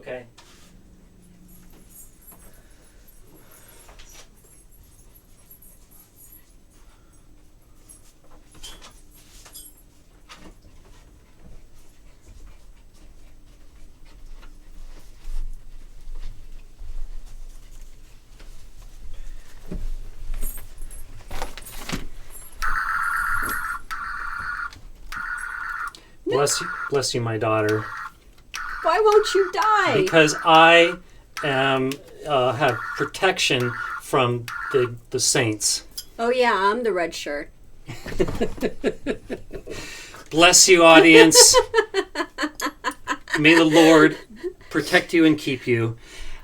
Okay. Bless you, my daughter. Why won't you die? Because I have protection from the saints. Oh yeah, I'm the red shirt. Bless you, audience. May the Lord protect you and keep you.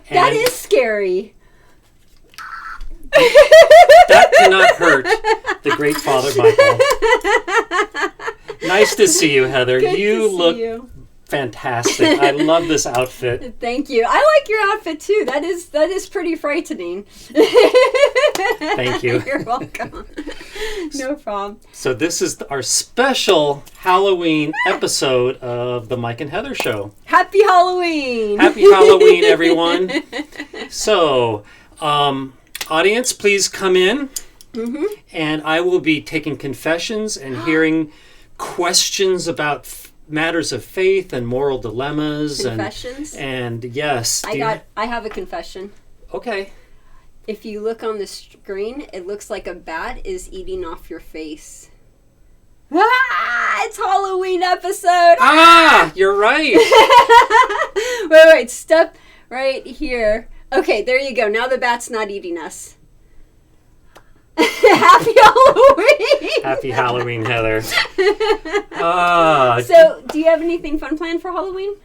And That is scary. that cannot hurt the great Father Michael. Nice to see you, Heather. Good You to see look you. fantastic. I love this outfit. Thank you. I like your outfit too. That is pretty frightening. Thank you. You're welcome. No problem. So this is our special Halloween episode of the Mike and Heather Show. Happy Halloween. Happy Halloween, everyone. So, audience, please come in. Mm-hmm. And I will be taking confessions and hearing questions about matters of faith and moral dilemmas. Confessions? And yes. I have a confession. Okay. If you look on the screen, it looks like a bat is eating off your face. Ah, it's Halloween episode. Ah, you're right. Wait, step right here. Okay, there you go. Now the bat's not eating us. Happy Halloween! Happy Halloween, Heather. So, do you have anything fun planned for Halloween?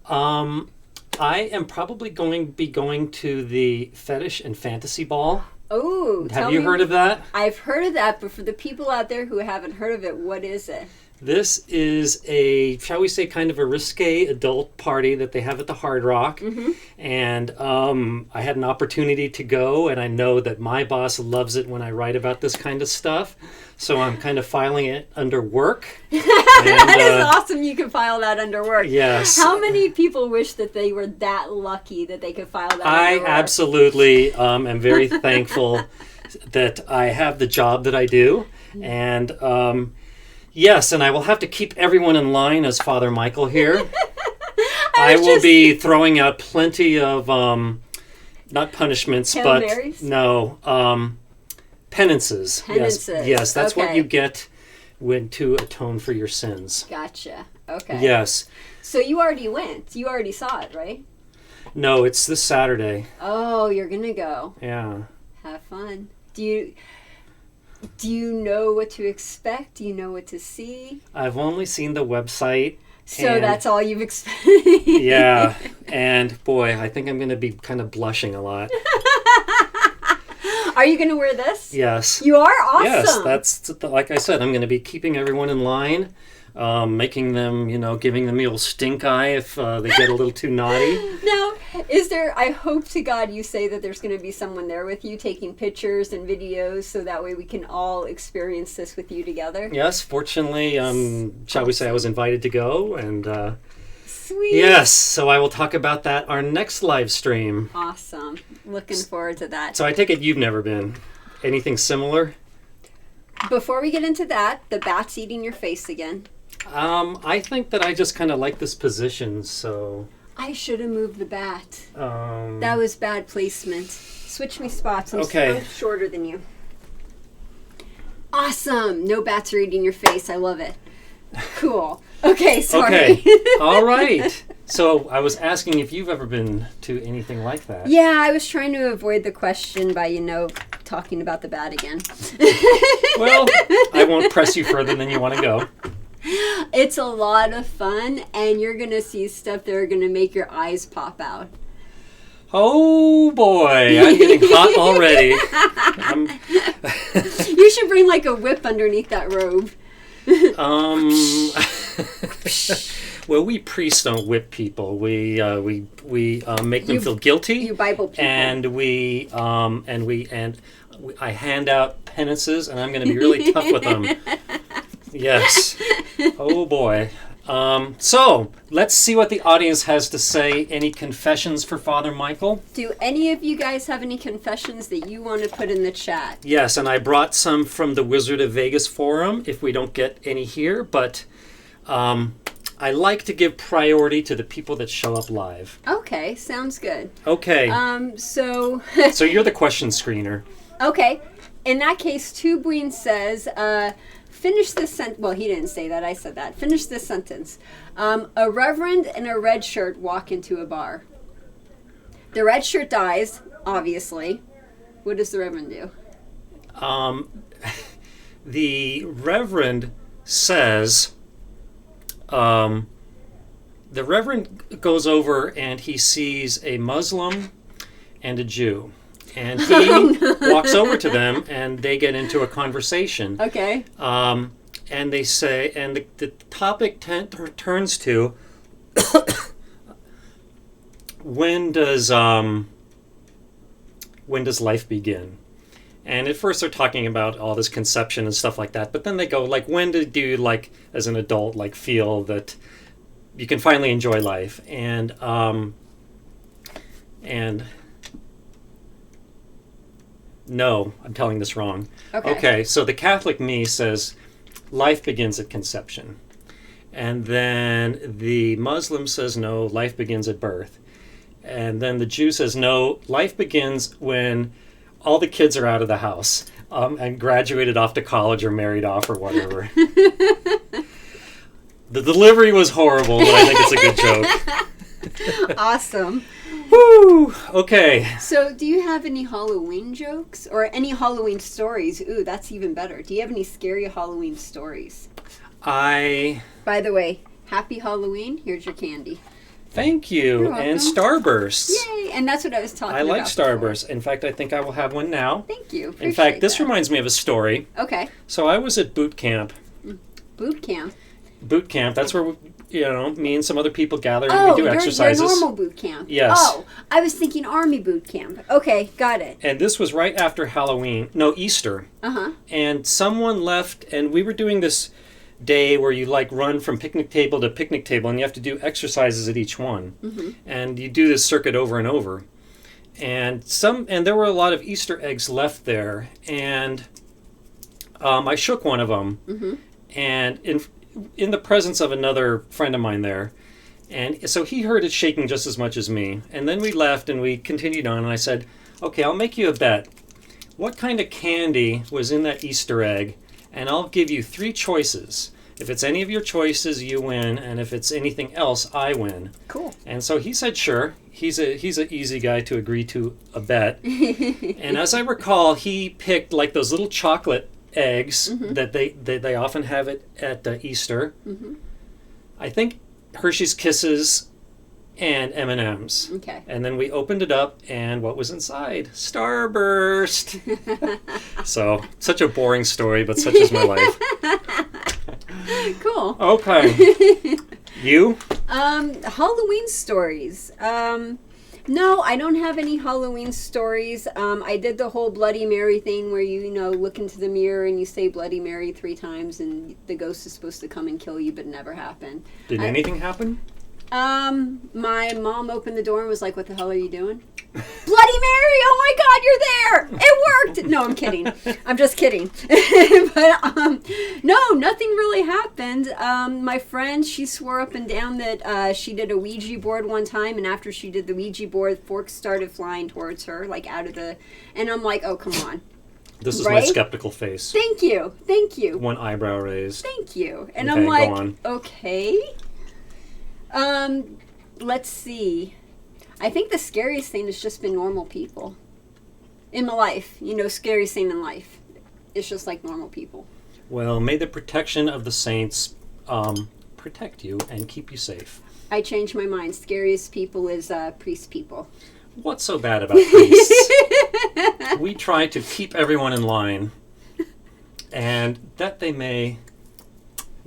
I am probably going to the Fetish and Fantasy Ball. Oh, Have you heard of that? I've heard of that, but for the people out there who haven't heard of it, what is it? This is a, shall we say, kind of a risque adult party that they have at the Hard Rock. Mm-hmm. And I had an opportunity to go, and I know that my boss loves it when I write about this kind of stuff. So I'm kind of filing it under work. That is awesome. You can file that under work. Yes. How many people wish that they were that lucky that they could file that under work? I absolutely am very thankful that I have the job that I do. And yes, and I will have to keep everyone in line as Father Michael here. I will be throwing out plenty of, not punishments, Hail but Marys? no, penances. Penances. Yes, that's what Okay. you get when to atone for your sins. Gotcha. Okay. Yes. So you already went. You already saw it, right? No, it's this Saturday. Oh, you're going to go. Yeah. Have fun. Do you know what to expect? Do you know what to see? I've only seen the website. So that's all you've expected? Yeah. And boy, I think I'm going to be kind of blushing a lot. Are you going to wear this? Yes. You are? Awesome. Yes, that's like I said, I'm going to be keeping everyone in line, making them, giving them the old stink eye if they get a little too naughty. Now, I hope to God you say that there's going to be someone there with you taking pictures and videos so that way we can all experience this with you together. Yes, fortunately, shall we say I was invited to go, and Sweet. yes, so I will talk about that our next live stream. Awesome. Looking forward to that. So I take it you've never been. Anything similar? Before we get into that, the bat's eating your face again. I think that I just kind of like this position, so... I should have moved the bat. Um, That was bad placement. Switch me spots. I'm shorter than you. Awesome. No bats are eating your face. I love it. Cool. Okay, sorry. Okay. All right. So I was asking if you've ever been to anything like that. Yeah, I was trying to avoid the question by, talking about the bat again. Well, I won't press you further than you want to go. It's a lot of fun, and you're going to see stuff that are going to make your eyes pop out. Oh, boy. I'm getting hot already. You should bring, a whip underneath that robe. Well, we priests don't whip people. We make them feel guilty. You Bible people. And I hand out penances, and I'm going to be really tough with them. Yes. Oh boy. So, let's see what the audience has to say. Any confessions for Father Michael? Do any of you guys have any confessions that you want to put in the chat? Yes, and I brought some from the Wizard of Vegas forum if we don't get any here, but I like to give priority to the people that show up live. Okay, sounds good. Okay. So... So you're the question screener. Okay. In that case, Tubuin says... finish this sentence. Well, he didn't say that. I said that. Finish this sentence. A reverend in a red shirt walk into a bar. The red shirt dies, obviously. What does the reverend do? The reverend says, the reverend goes over and he sees a Muslim and a Jew. And he walks over to them, and they get into a conversation. Okay. And they say, and the topic turns to, when does life begin? And at first they're talking about all this conception and stuff like that, but then they go, like, when do you, like, as an adult, like, feel that you can finally enjoy life? And no, I'm telling this wrong. Okay, so the Catholic me says life begins at conception. And then the Muslim says no, life begins at birth. And then the Jew says no, life begins when all the kids are out of the house and graduated off to college or married off or whatever. The delivery was horrible, but I think it's a good joke. Awesome. Woo! Okay. So, do you have any Halloween jokes or any Halloween stories? Ooh, that's even better. Do you have any scary Halloween stories? By the way, happy Halloween. Here's your candy. Thank you. And Starburst. Yay! And that's what I was talking about. I like Starburst. Before. In fact, I think I will have one now. Thank you. In fact, this reminds me of a story. Okay. So I was at boot camp. Boot camp? Boot camp. That's where, me and some other people gather and we do exercises. Your normal boot camp. Yes. Oh, I was thinking army boot camp. Okay, got it. And this was right after Halloween. No, Easter. Uh-huh. And someone left, and we were doing this day where you like run from picnic table to picnic table, and you have to do exercises at each one. Mm-hmm. And you do this circuit over and over. And there were a lot of Easter eggs left there, and I shook one of them. Mm-hmm. And in the presence of another friend of mine there. And so he heard it shaking just as much as me. And then we left and we continued on, and I said, okay, I'll make you a bet. What kind of candy was in that Easter egg? And I'll give you 3 choices. If it's any of your choices, you win. And if it's anything else, I win. Cool. And so he said, sure. He's an easy guy to agree to a bet. And as I recall, he picked like those little chocolate eggs mm-hmm. that they often have it at Easter. Mm-hmm. I think Hershey's Kisses and M&Ms. Okay. And then we opened it up, and what was inside? Starburst. So, such a boring story, but such is my life. Cool. Okay. You? Halloween stories. No, I don't have any Halloween stories. I did the whole Bloody Mary thing where you look into the mirror and you say Bloody Mary 3 times and the ghost is supposed to come and kill you, but it never happened. Did anything happen? My mom opened the door and was like, what the hell are you doing? Bloody Mary! Oh my God, you're there! It worked! No, I'm kidding. I'm just kidding. But, no, nothing really happened. My friend, she swore up and down that she did a Ouija board one time, and after she did the Ouija board, forks started flying towards her, like out of the... And I'm like, oh, come on. This is my skeptical face. Thank you. One eyebrow raised. Thank you. And okay, I'm like, go on. Okay. Let's see. I think the scariest thing has just been normal people in my life. Scariest thing in life. It's just like normal people. Well, may the protection of the saints protect you and keep you safe. I changed my mind. Scariest people is priest people. What's so bad about priests? We try to keep everyone in line, and that they may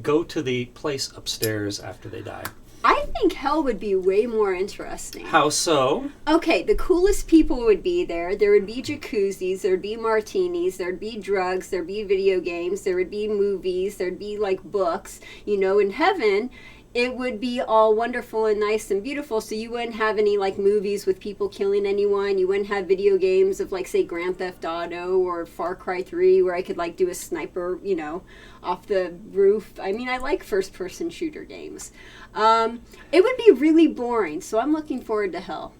go to the place upstairs after they die. I think hell would be way more interesting. How so? Okay, the coolest people would be there. There would be jacuzzis, there'd be martinis, there'd be drugs, there'd be video games, there would be movies, there'd be like books. In heaven, it would be all wonderful and nice and beautiful, so you wouldn't have any like movies with people killing anyone. You wouldn't have video games of like, say, Grand Theft Auto or Far Cry 3 where I could like do a sniper, you know, off the roof. I mean, I like first person shooter games. It would be really boring, so I'm looking forward to hell.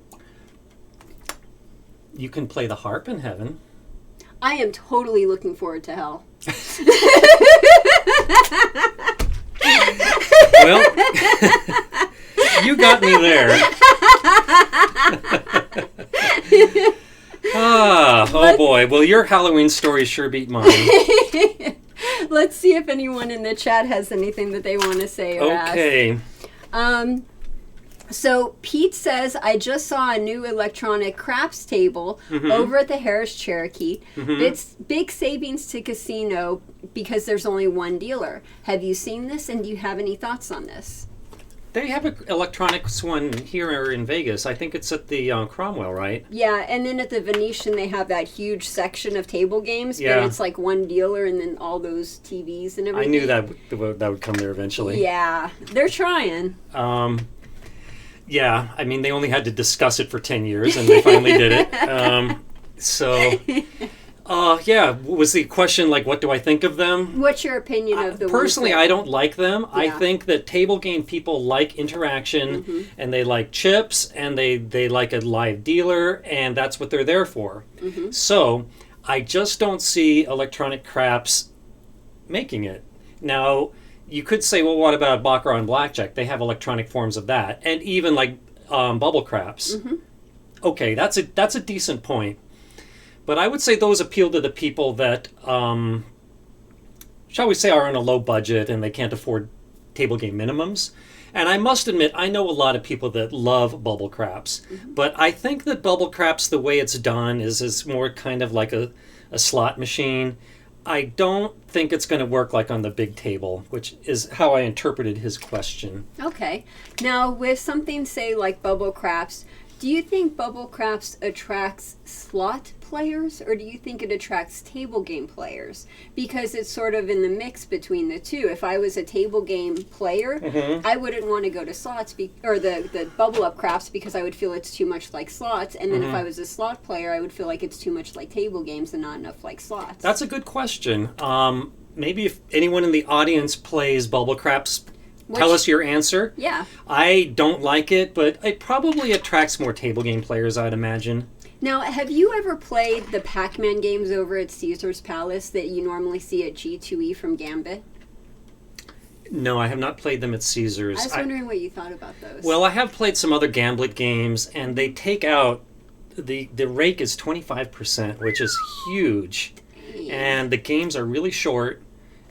You can play the harp in heaven. I am totally looking forward to hell. Well, you got me there. Oh boy. Well, your Halloween story sure beat mine. Let's see if anyone in the chat has anything that they want to say or ask. Okay. So Pete says, I just saw a new electronic craps table over at the Harris Cherokee. It's big savings to casino because there's only one dealer. Have you seen this, and do you have any thoughts on this? They have an electronics one here in Vegas. I think it's at the Cromwell, right? Yeah, and then at the Venetian they have that huge section of table games, Yeah. but it's like one dealer and then all those TVs and everything. I knew that would come there eventually. Yeah, they're trying. Yeah, I mean, they only had to discuss it for 10 years, and they finally did it. Yeah, was the question like, what do I think of them? What's your opinion of the Personally, I don't like them. Yeah. I think that table game people like interaction, and they like chips, and they like a live dealer, and that's what they're there for. So, I just don't see electronic craps making it. Now, you could say, well, what about Baccarat and Blackjack? They have electronic forms of that. And even like bubble craps. Okay, that's a decent point. But I would say those appeal to the people that, shall we say, are on a low budget and they can't afford table game minimums. And I must admit, I know a lot of people that love bubble craps. But I think that bubble craps, the way it's done, is more kind of like a slot machine. I don't think it's going to work like on the big table, which is how I interpreted his question. Okay. Now, with something, say, like bubble craps, do you think bubble craps attracts slot players, or do you think it attracts table game players? Because it's sort of in the mix between the two. If I was a table game player, I wouldn't want to go to slots or the bubble up craps because I would feel it's too much like slots. And then if I was a slot player, I would feel like it's too much like table games and not enough like slots. That's a good question. Maybe if anyone in the audience plays bubble craps, tell us your answer. Yeah. I don't like it, but it probably attracts more table game players, I'd imagine. Now, have you ever played the Pac-Man games over at Caesar's Palace that you normally see at G2E from Gambit? No, I have not played them at Caesar's. I was wondering what you thought about those. Well, I have played some other Gambit games, and they take out, the rake is 25%, which is huge. And the games are really short,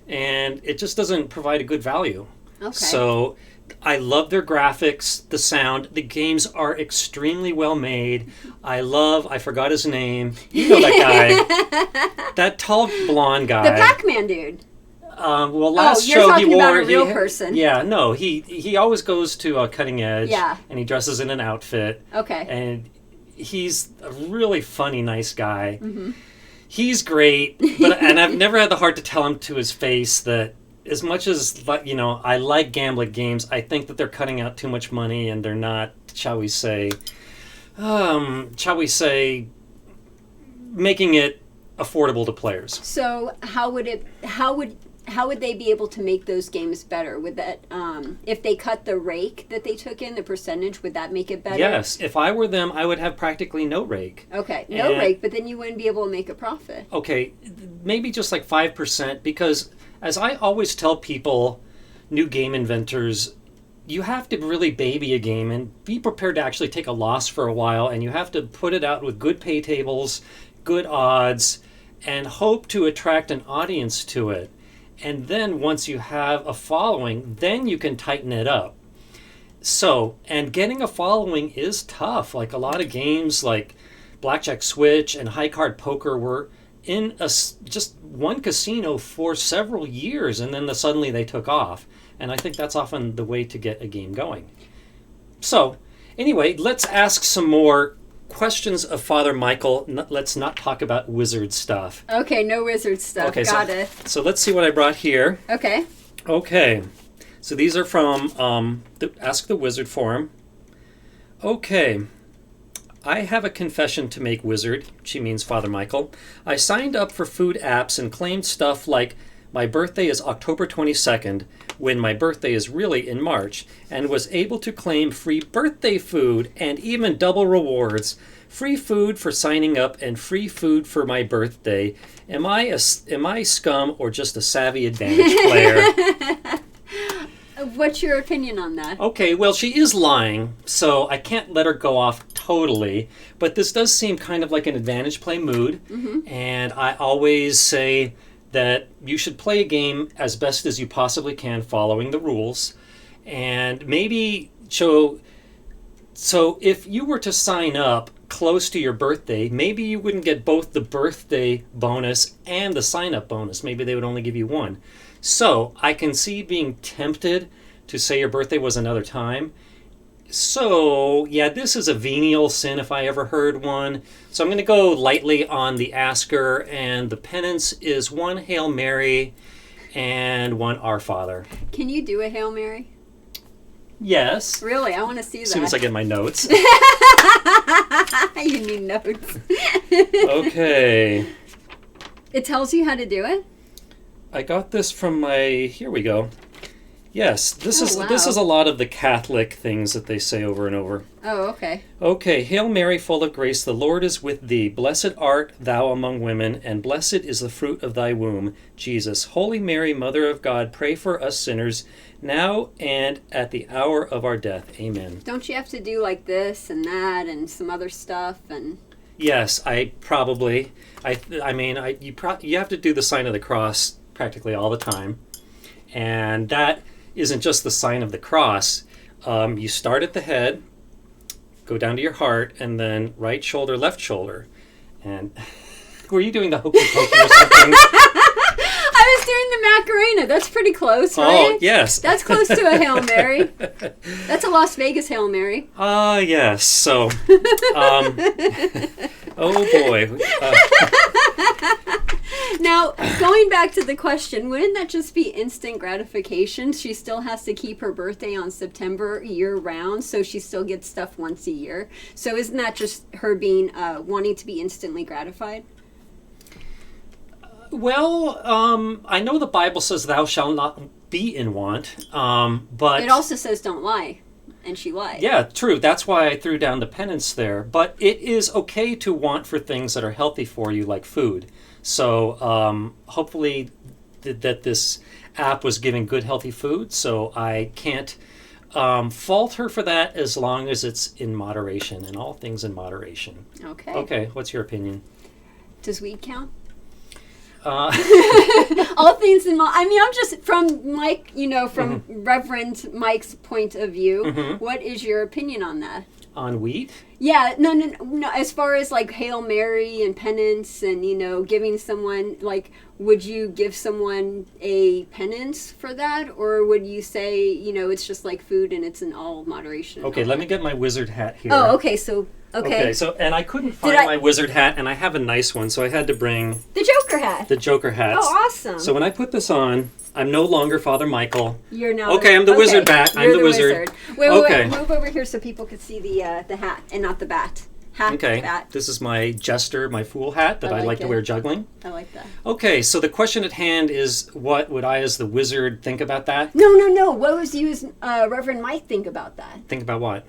and it just doesn't provide a good value. Okay. So I love their graphics, the sound. The games are extremely well made. I forgot his name. You know that guy. That tall blonde guy. The Pac-Man dude. Well, last you're show talking he wore about a real person. Yeah, no, he always goes to Cutting Edge. Yeah. And he dresses in an outfit. Okay. And he's a really funny, nice guy. He's great, and I've never had the heart to tell him to his face that as much as, you know, I like gambling games, I think that they're cutting out too much money and they're not, shall we say, making it affordable to players. So how would they be able to make those games better? Would that, if they cut the rake that they took in, the percentage, would that make it better? Yes. If I were them, I would have practically no rake. Okay, no rake, but then you wouldn't be able to make a profit. Okay, maybe just like 5%, because as I always tell people, new game inventors, you have to really baby a game and be prepared to actually take a loss for a while, and you have to put it out with good pay tables, good odds, and hope to attract an audience to it. And then once you have a following, then you can tighten it up. So, and getting a following is tough. Like a lot of games like Blackjack Switch and High Card Poker were in just one casino for several years, and then suddenly they took off. And I think that's often the way to get a game going. So, anyway, let's ask some more questions of Father Michael. Let's not talk about wizard stuff. Okay, no wizard stuff. Okay, Got it. So let's see what I brought here. Okay. Okay. So these are from the Ask the Wizard forum. Okay. I have a confession to make, Wizard. She means Father Michael. I signed up for food apps and claimed stuff like my birthday is October 22nd, when my birthday is really in March, and was able to claim free birthday food and even double rewards. Free food for signing up and free food for my birthday. Am I scum or just a savvy advantage player? What's your opinion on that? Okay, well, she is lying, so I can't let her go off totally. But this does seem kind of like an advantage play mood. Mm-hmm. And I always say that you should play a game as best as you possibly can, following the rules. And maybe so if you were to sign up close to your birthday, maybe you wouldn't get both the birthday bonus and the sign-up bonus. Maybe they would only give you one. So I can see being tempted to say your birthday was another time. So, yeah, this is a venial sin if I ever heard one. So I'm going to go lightly on the asker, and the penance is 1 Hail Mary and 1 Our Father. Can you do a Hail Mary? Yes. Really? I want to see that. As soon as I get my notes. You need notes. Okay. It tells you how to do it? I got this from here we go. Yes, this wow. is a lot of the Catholic things that they say over and over. Oh, okay. Okay, Hail Mary, full of grace, the Lord is with thee. Blessed art thou among women, and blessed is the fruit of thy womb, Jesus. Holy Mary, Mother of God, pray for us sinners, now and at the hour of our death. Amen. Don't you have to do like this and that and some other stuff and... Yes, you have to do the sign of the cross practically all the time. And that isn't just the sign of the cross. You start at the head, go down to your heart, and then right shoulder, left shoulder. And were you doing the hokey pokey or something? I was doing the Macarena. That's pretty close, right? Oh, yes. That's close to a Hail Mary. That's a Las Vegas Hail Mary. Yes. So, oh boy. Now, going back to the question, wouldn't that just be instant gratification? She still has to keep her birthday on September year-round, so she still gets stuff once a year. So isn't that just her being wanting to be instantly gratified? Well, I know the Bible says thou shalt not be in want, but... It also says don't lie, and she lied. Yeah, true. That's why I threw down the penance there. But it is okay to want for things that are healthy for you, like food. So hopefully that this app was giving good, healthy food, so I can't fault her for that as long as it's in moderation, and all things in moderation. Okay. Okay, what's your opinion? Does weed count? All things in I'm just from Mike, from mm-hmm. Reverend Mike's point of view. Mm-hmm. What is your opinion on that? On weed? Yeah, no. As far as like Hail Mary and penance and, giving someone, like, would you give someone a penance for that? Or would you say, it's just like food and it's in all moderation? Okay, let me get my wizard hat here. Oh, okay, so... Okay, so, and I couldn't find my wizard hat, and I have a nice one, so I had to bring... The Joker hat. The Joker hat. Oh, awesome. So when I put this on, I'm no longer Father Michael. You're now... Okay, I'm the wizard bat. I'm the wizard. Wait, move over here so people could see the hat and not the bat. Okay, bat. This is my jester, my fool hat that I like to wear juggling. I like that. Okay, so the question at hand is, what would I as the wizard think about that? No. What would you as Reverend Mike think about that? Think about what?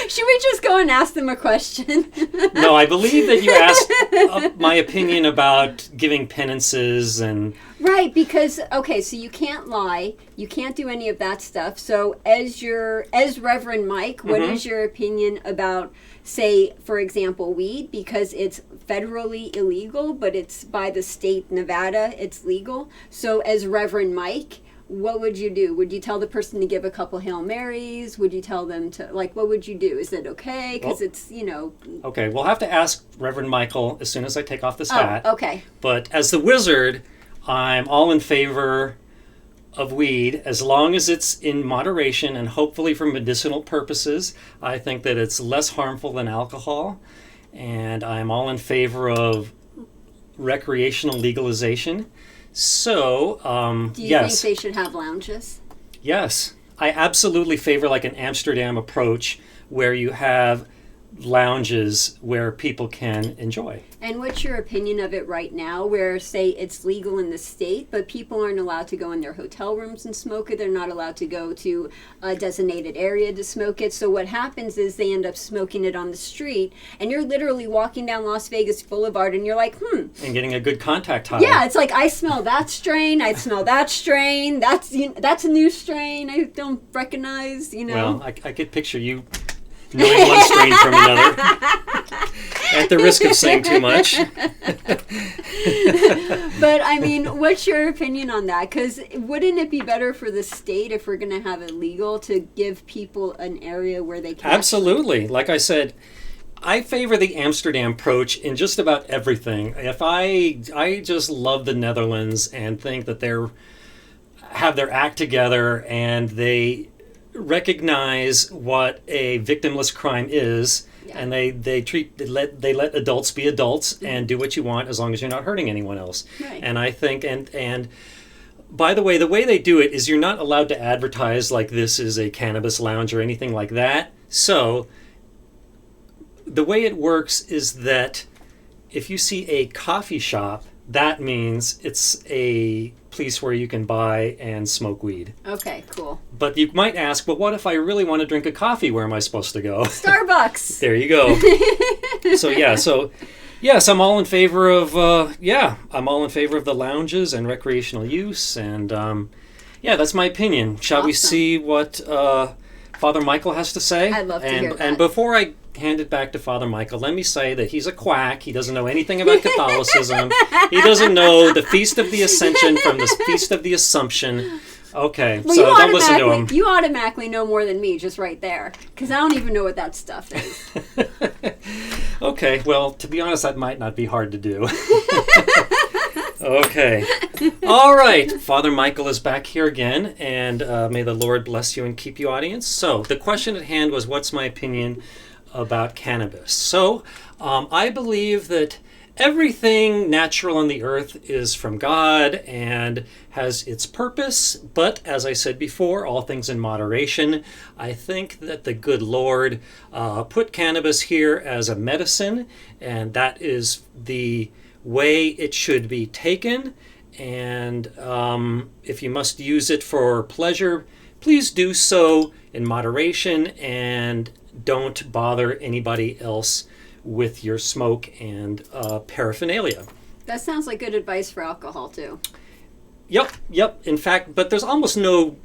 Should we just go and ask them a question? No, I believe that you asked my opinion about giving penances and... Right, because, so you can't lie. You can't do any of that stuff. So as Reverend Mike, what mm-hmm. is your opinion about, say, for example, weed? Because it's federally illegal, but it's by the state, Nevada, it's legal. So as Reverend Mike... What would you do? Would you tell the person to give a couple Hail Marys? Would you tell them to, what would you do? Is it okay? Because it's, Okay, we'll have to ask Reverend Michael as soon as I take off this hat. Oh, okay. But as the wizard, I'm all in favor of weed as long as it's in moderation and hopefully for medicinal purposes. I think that it's less harmful than alcohol. And I'm all in favor of recreational legalization. So, Do you yes. think they should have lounges? Yes. I absolutely favor like an Amsterdam approach where you have lounges where people can enjoy. And what's your opinion of it right now, where, say, it's legal in the state, but people aren't allowed to go in their hotel rooms and smoke it? They're not allowed to go to a designated area to smoke it. So what happens is they end up smoking it on the street, and you're literally walking down Las Vegas Boulevard, and you're like, And getting a good contact high. Yeah, it's like, I smell that strain, I smell that strain, that's a new strain I don't recognize, Well, I could picture you knowing one strain from another. At the risk of saying too much. But, I mean, what's your opinion on that? Because wouldn't it be better for the state, if we're going to have it legal, to give people an area where they can... Absolutely. Like I said, I favor the Amsterdam approach in just about everything. If I just love the Netherlands and think that have their act together and they recognize what a victimless crime is, and they let adults be adults and do what you want as long as you're not hurting anyone else. Right. And I think and by the way they do it is you're not allowed to advertise like this is a cannabis lounge or anything like that. So the way it works is that if you see a coffee shop, that means it's a place where you can buy and smoke weed. Okay, cool. But you might ask, but what if I really want to drink a coffee? Where am I supposed to go? Starbucks. There you go. So yes, I'm all in favor of the lounges and recreational use, and that's my opinion. Shall we see what Father Michael has to say? I'd love to hear that. And before I hand it back to Father Michael, let me say that he's a quack. He doesn't know anything about Catholicism. He doesn't know the Feast of the Ascension from the Feast of the Assumption. Okay, well, so don't listen to him. You automatically know more than me just right there, because I don't even know what that stuff is. Okay, well, to be honest, that might not be hard to do. Okay. All right. Father Michael is back here again, and may the Lord bless you and keep you, audience. So the question at hand was, what's my opinion about cannabis? So I believe that everything natural on the earth is from God and has its purpose, but as I said before, all things in moderation. I think that the good Lord put cannabis here as a medicine, and that is the way it should be taken. And if you must use it for pleasure, please do so in moderation and don't bother anybody else with your smoke and paraphernalia. That sounds like good advice for alcohol too. Yep. In fact, but there's almost no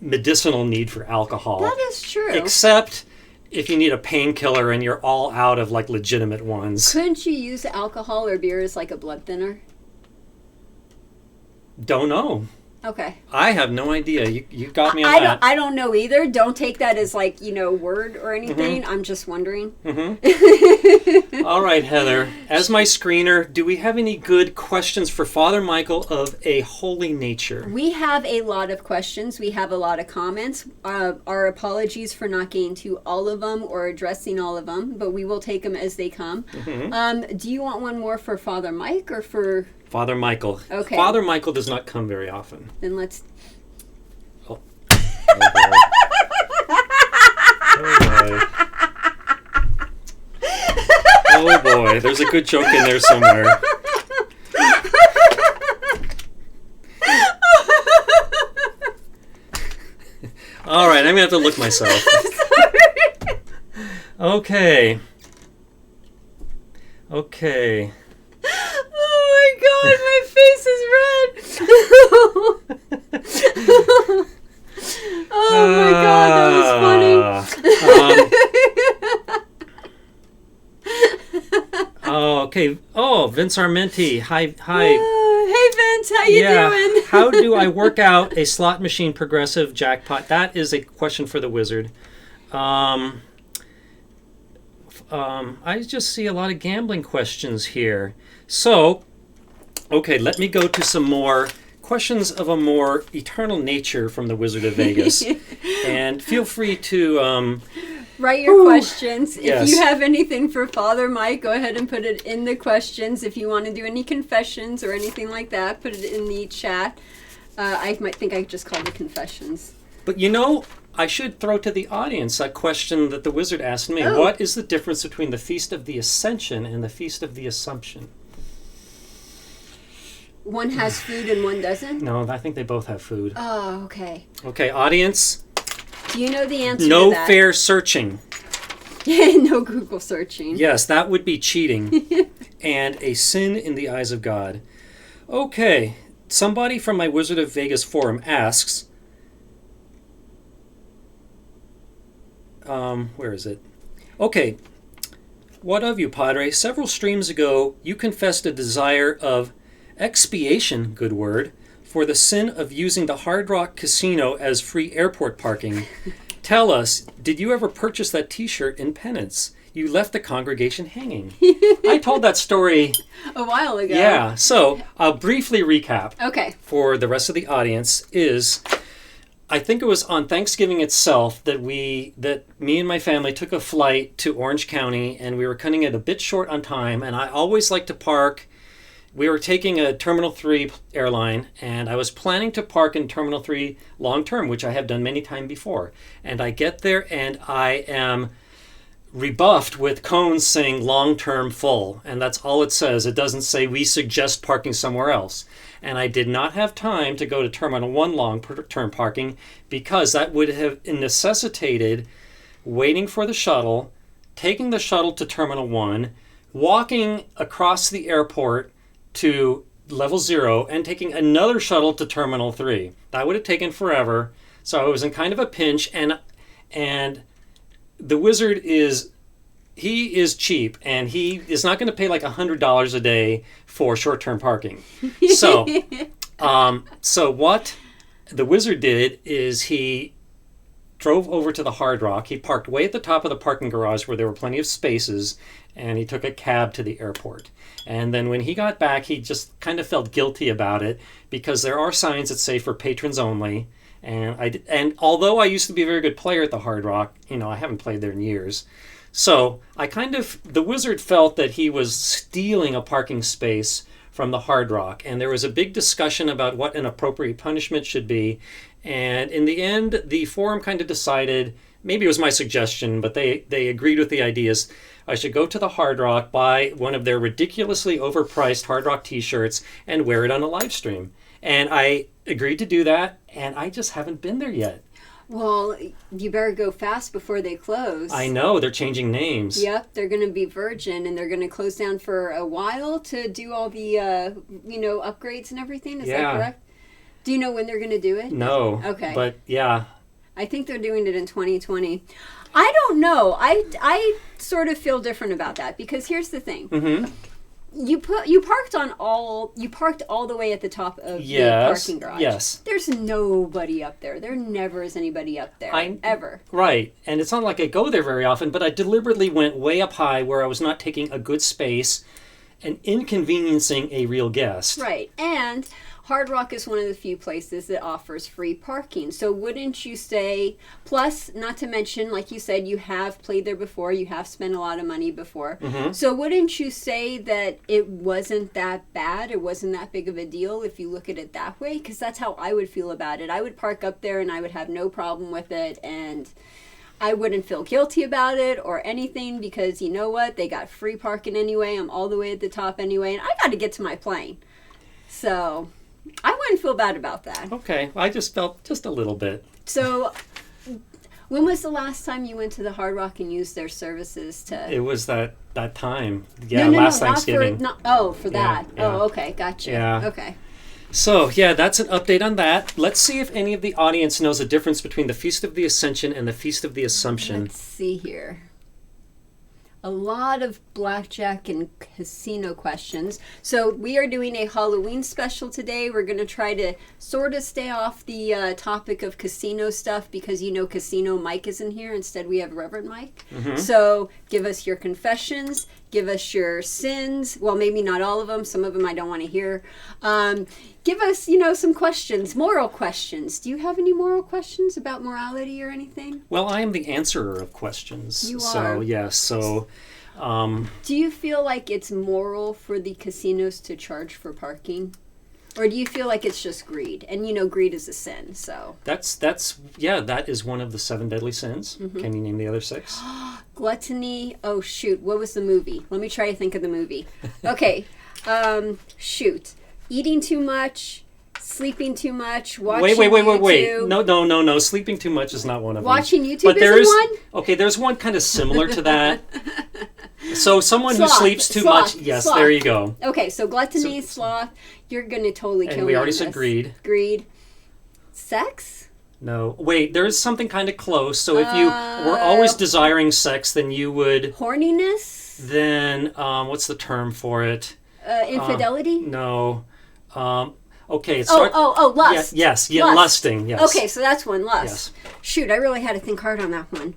medicinal need for alcohol. That is true. Except if you need a painkiller and you're all out of like legitimate ones. Couldn't you use alcohol or beer as like a blood thinner? Don't know. Okay. I have no idea. You got me on that. I don't know either. Don't take that as like, word or anything. I'm just wondering. All right, Heather. As my screener, do we have any good questions for Father Michael of a holy nature? We have a lot of questions. We have a lot of comments. Our apologies for not getting to all of them or addressing all of them, but we will take them as they come. Do you want one more for Father Mike or for... Father Michael. Okay. Father Michael does not come very often. Then let's... Oh. Oh boy. There's a good joke in there somewhere. All right, I'm going to have to look myself. Okay. Oh my god, my face is red. Oh my god, that was funny. Okay. Oh, Vince Armenti. Hi. Hey Vince, how you doing? How do I work out a slot machine progressive jackpot? That is a question for the wizard. I just see a lot of gambling questions here. So, okay, let me go to some more questions of a more eternal nature from the Wizard of Vegas. And feel free to write your questions. Yes. If you have anything for Father Mike, go ahead and put it in the questions. If you want to do any confessions or anything like that, put it in the chat. I might think I just called it confessions. But I should throw to the audience a question that the wizard asked me. Oh. What is the difference between the Feast of the Ascension and the Feast of the Assumption? One has food and one doesn't? No, I think they both have food. Oh, okay. Okay, audience. Do you know the answer No to that? fair searching. No Google searching. Yes, that would be cheating and a sin in the eyes of God. Okay, somebody from my Wizard of Vegas forum asks, where is it? Okay, what of you, Padre? Several streams ago, you confessed a desire of expiation, good word, for the sin of using the Hard Rock Casino as free airport parking. Tell us, did you ever purchase that t-shirt in penance? You left the congregation hanging. I told that story a while ago. Yeah, so I'll briefly recap. Okay. For the rest of the audience is, I think it was on Thanksgiving itself that me and my family took a flight to Orange County, and we were cutting it a bit short on time, and I always like to park. We were taking a Terminal 3 airline, and I was planning to park in Terminal 3 long term, which I have done many times before. And I get there, and I am rebuffed with cones saying long term full, and that's all it says. It doesn't say we suggest parking somewhere else. And I did not have time to go to Terminal 1 long term parking because that would have necessitated waiting for the shuttle, taking the shuttle to Terminal 1, walking across the airport to level 0, and taking another shuttle to Terminal 3. That would have taken forever. So I was in kind of a pinch, and the wizard is cheap, and he is not going to pay like $100 a day for short-term parking. So, so what the wizard did is he drove over to the Hard Rock. He parked way at the top of the parking garage where there were plenty of spaces, and he took a cab to the airport. And then when he got back, he just kind of felt guilty about it because there are signs that say for patrons only. And although I used to be a very good player at the Hard Rock, I haven't played there in years. So the wizard felt that he was stealing a parking space from the Hard Rock. And there was a big discussion about what an appropriate punishment should be. And in the end, the forum kind of decided, maybe it was my suggestion, but they agreed with the ideas. I should go to the Hard Rock, buy one of their ridiculously overpriced Hard Rock t-shirts, and wear it on a live stream. And I agreed to do that, and I just haven't been there yet. Well, you better go fast before they close. I know, they're changing names. Yep, they're going to be Virgin, and they're going to close down for a while to do all the, upgrades and everything. Is that correct? Do you know when they're going to do it? No. Okay. But, yeah. I think they're doing it in 2020. I don't know. I sort of feel different about that, because here's the thing. Mm-hmm. You parked all the way at the top of the parking garage. Yes. There's nobody up there. There never is anybody up there. Ever. Right. And it's not like I go there very often, but I deliberately went way up high where I was not taking a good space and inconveniencing a real guest. Right. And Hard Rock is one of the few places that offers free parking. So wouldn't you say, plus, not to mention, like you said, you have played there before, you have spent a lot of money before. Mm-hmm. So wouldn't you say that it wasn't that bad, it wasn't that big of a deal if you look at it that way? Because that's how I would feel about it. I would park up there and I would have no problem with it, and I wouldn't feel guilty about it or anything, because you know what? They got free parking anyway. I'm all the way at the top anyway, and I got to get to my plane. So I wouldn't feel bad about that. Okay. I just felt just a little bit. So when was the last time you went to the Hard Rock and used their services to... It was that time. Yeah, no, last Thanksgiving. For that. Yeah. Oh, okay. Gotcha. Yeah. Okay. So, yeah, that's an update on that. Let's see if any of the audience knows the difference between the Feast of the Ascension and the Feast of the Assumption. Let's see here. A lot of blackjack and casino questions. So we are doing a Halloween special today. We're going to try to sort of stay off the topic of casino stuff, because Casino Mike isn't here. Instead, we have Reverend Mike. Mm-hmm. So give us your confessions. Give us your sins. Well, maybe not all of them. Some of them I don't want to hear. Give us, some questions, moral questions. Do you have any moral questions about morality or anything? Well, I am the answerer of questions. You so, are. yes. So, do you feel like it's moral for the casinos to charge for parking? Or do you feel like it's just greed? And greed is a sin, so. That is one of the 7 deadly sins. Mm-hmm. Can you name the other 6? Gluttony. Oh, shoot. What was the movie? Let me try to think of the movie. Okay. Shoot. Eating too much, sleeping too much, watching YouTube. Wait. No. Sleeping too much is not one of them. Watching YouTube isn't one? Okay, there's one kind of similar to that. So someone who sleeps too much. Yes, sloth. There you go. Okay, so gluttony, sloth. You're going to totally kill me. And we already said greed. Greed. Sex? No. Wait, there's something kind of close. So if you were always desiring sex, then you would... Horniness? Then, what's the term for it? Infidelity? No. Okay. Lust. Yes. Lust. Lusting. Yes. Okay, so that's one. Lust. Yes. Shoot, I really had to think hard on that one.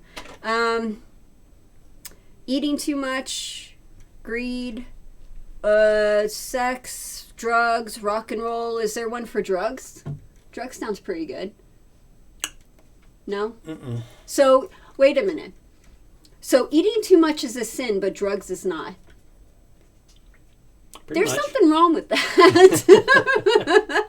Eating too much, greed, sex, drugs, rock and roll. Is there one for drugs? Drugs sounds pretty good. No? Mm-mm. So, wait a minute. So, eating too much is a sin, but drugs is not. There's something wrong with that.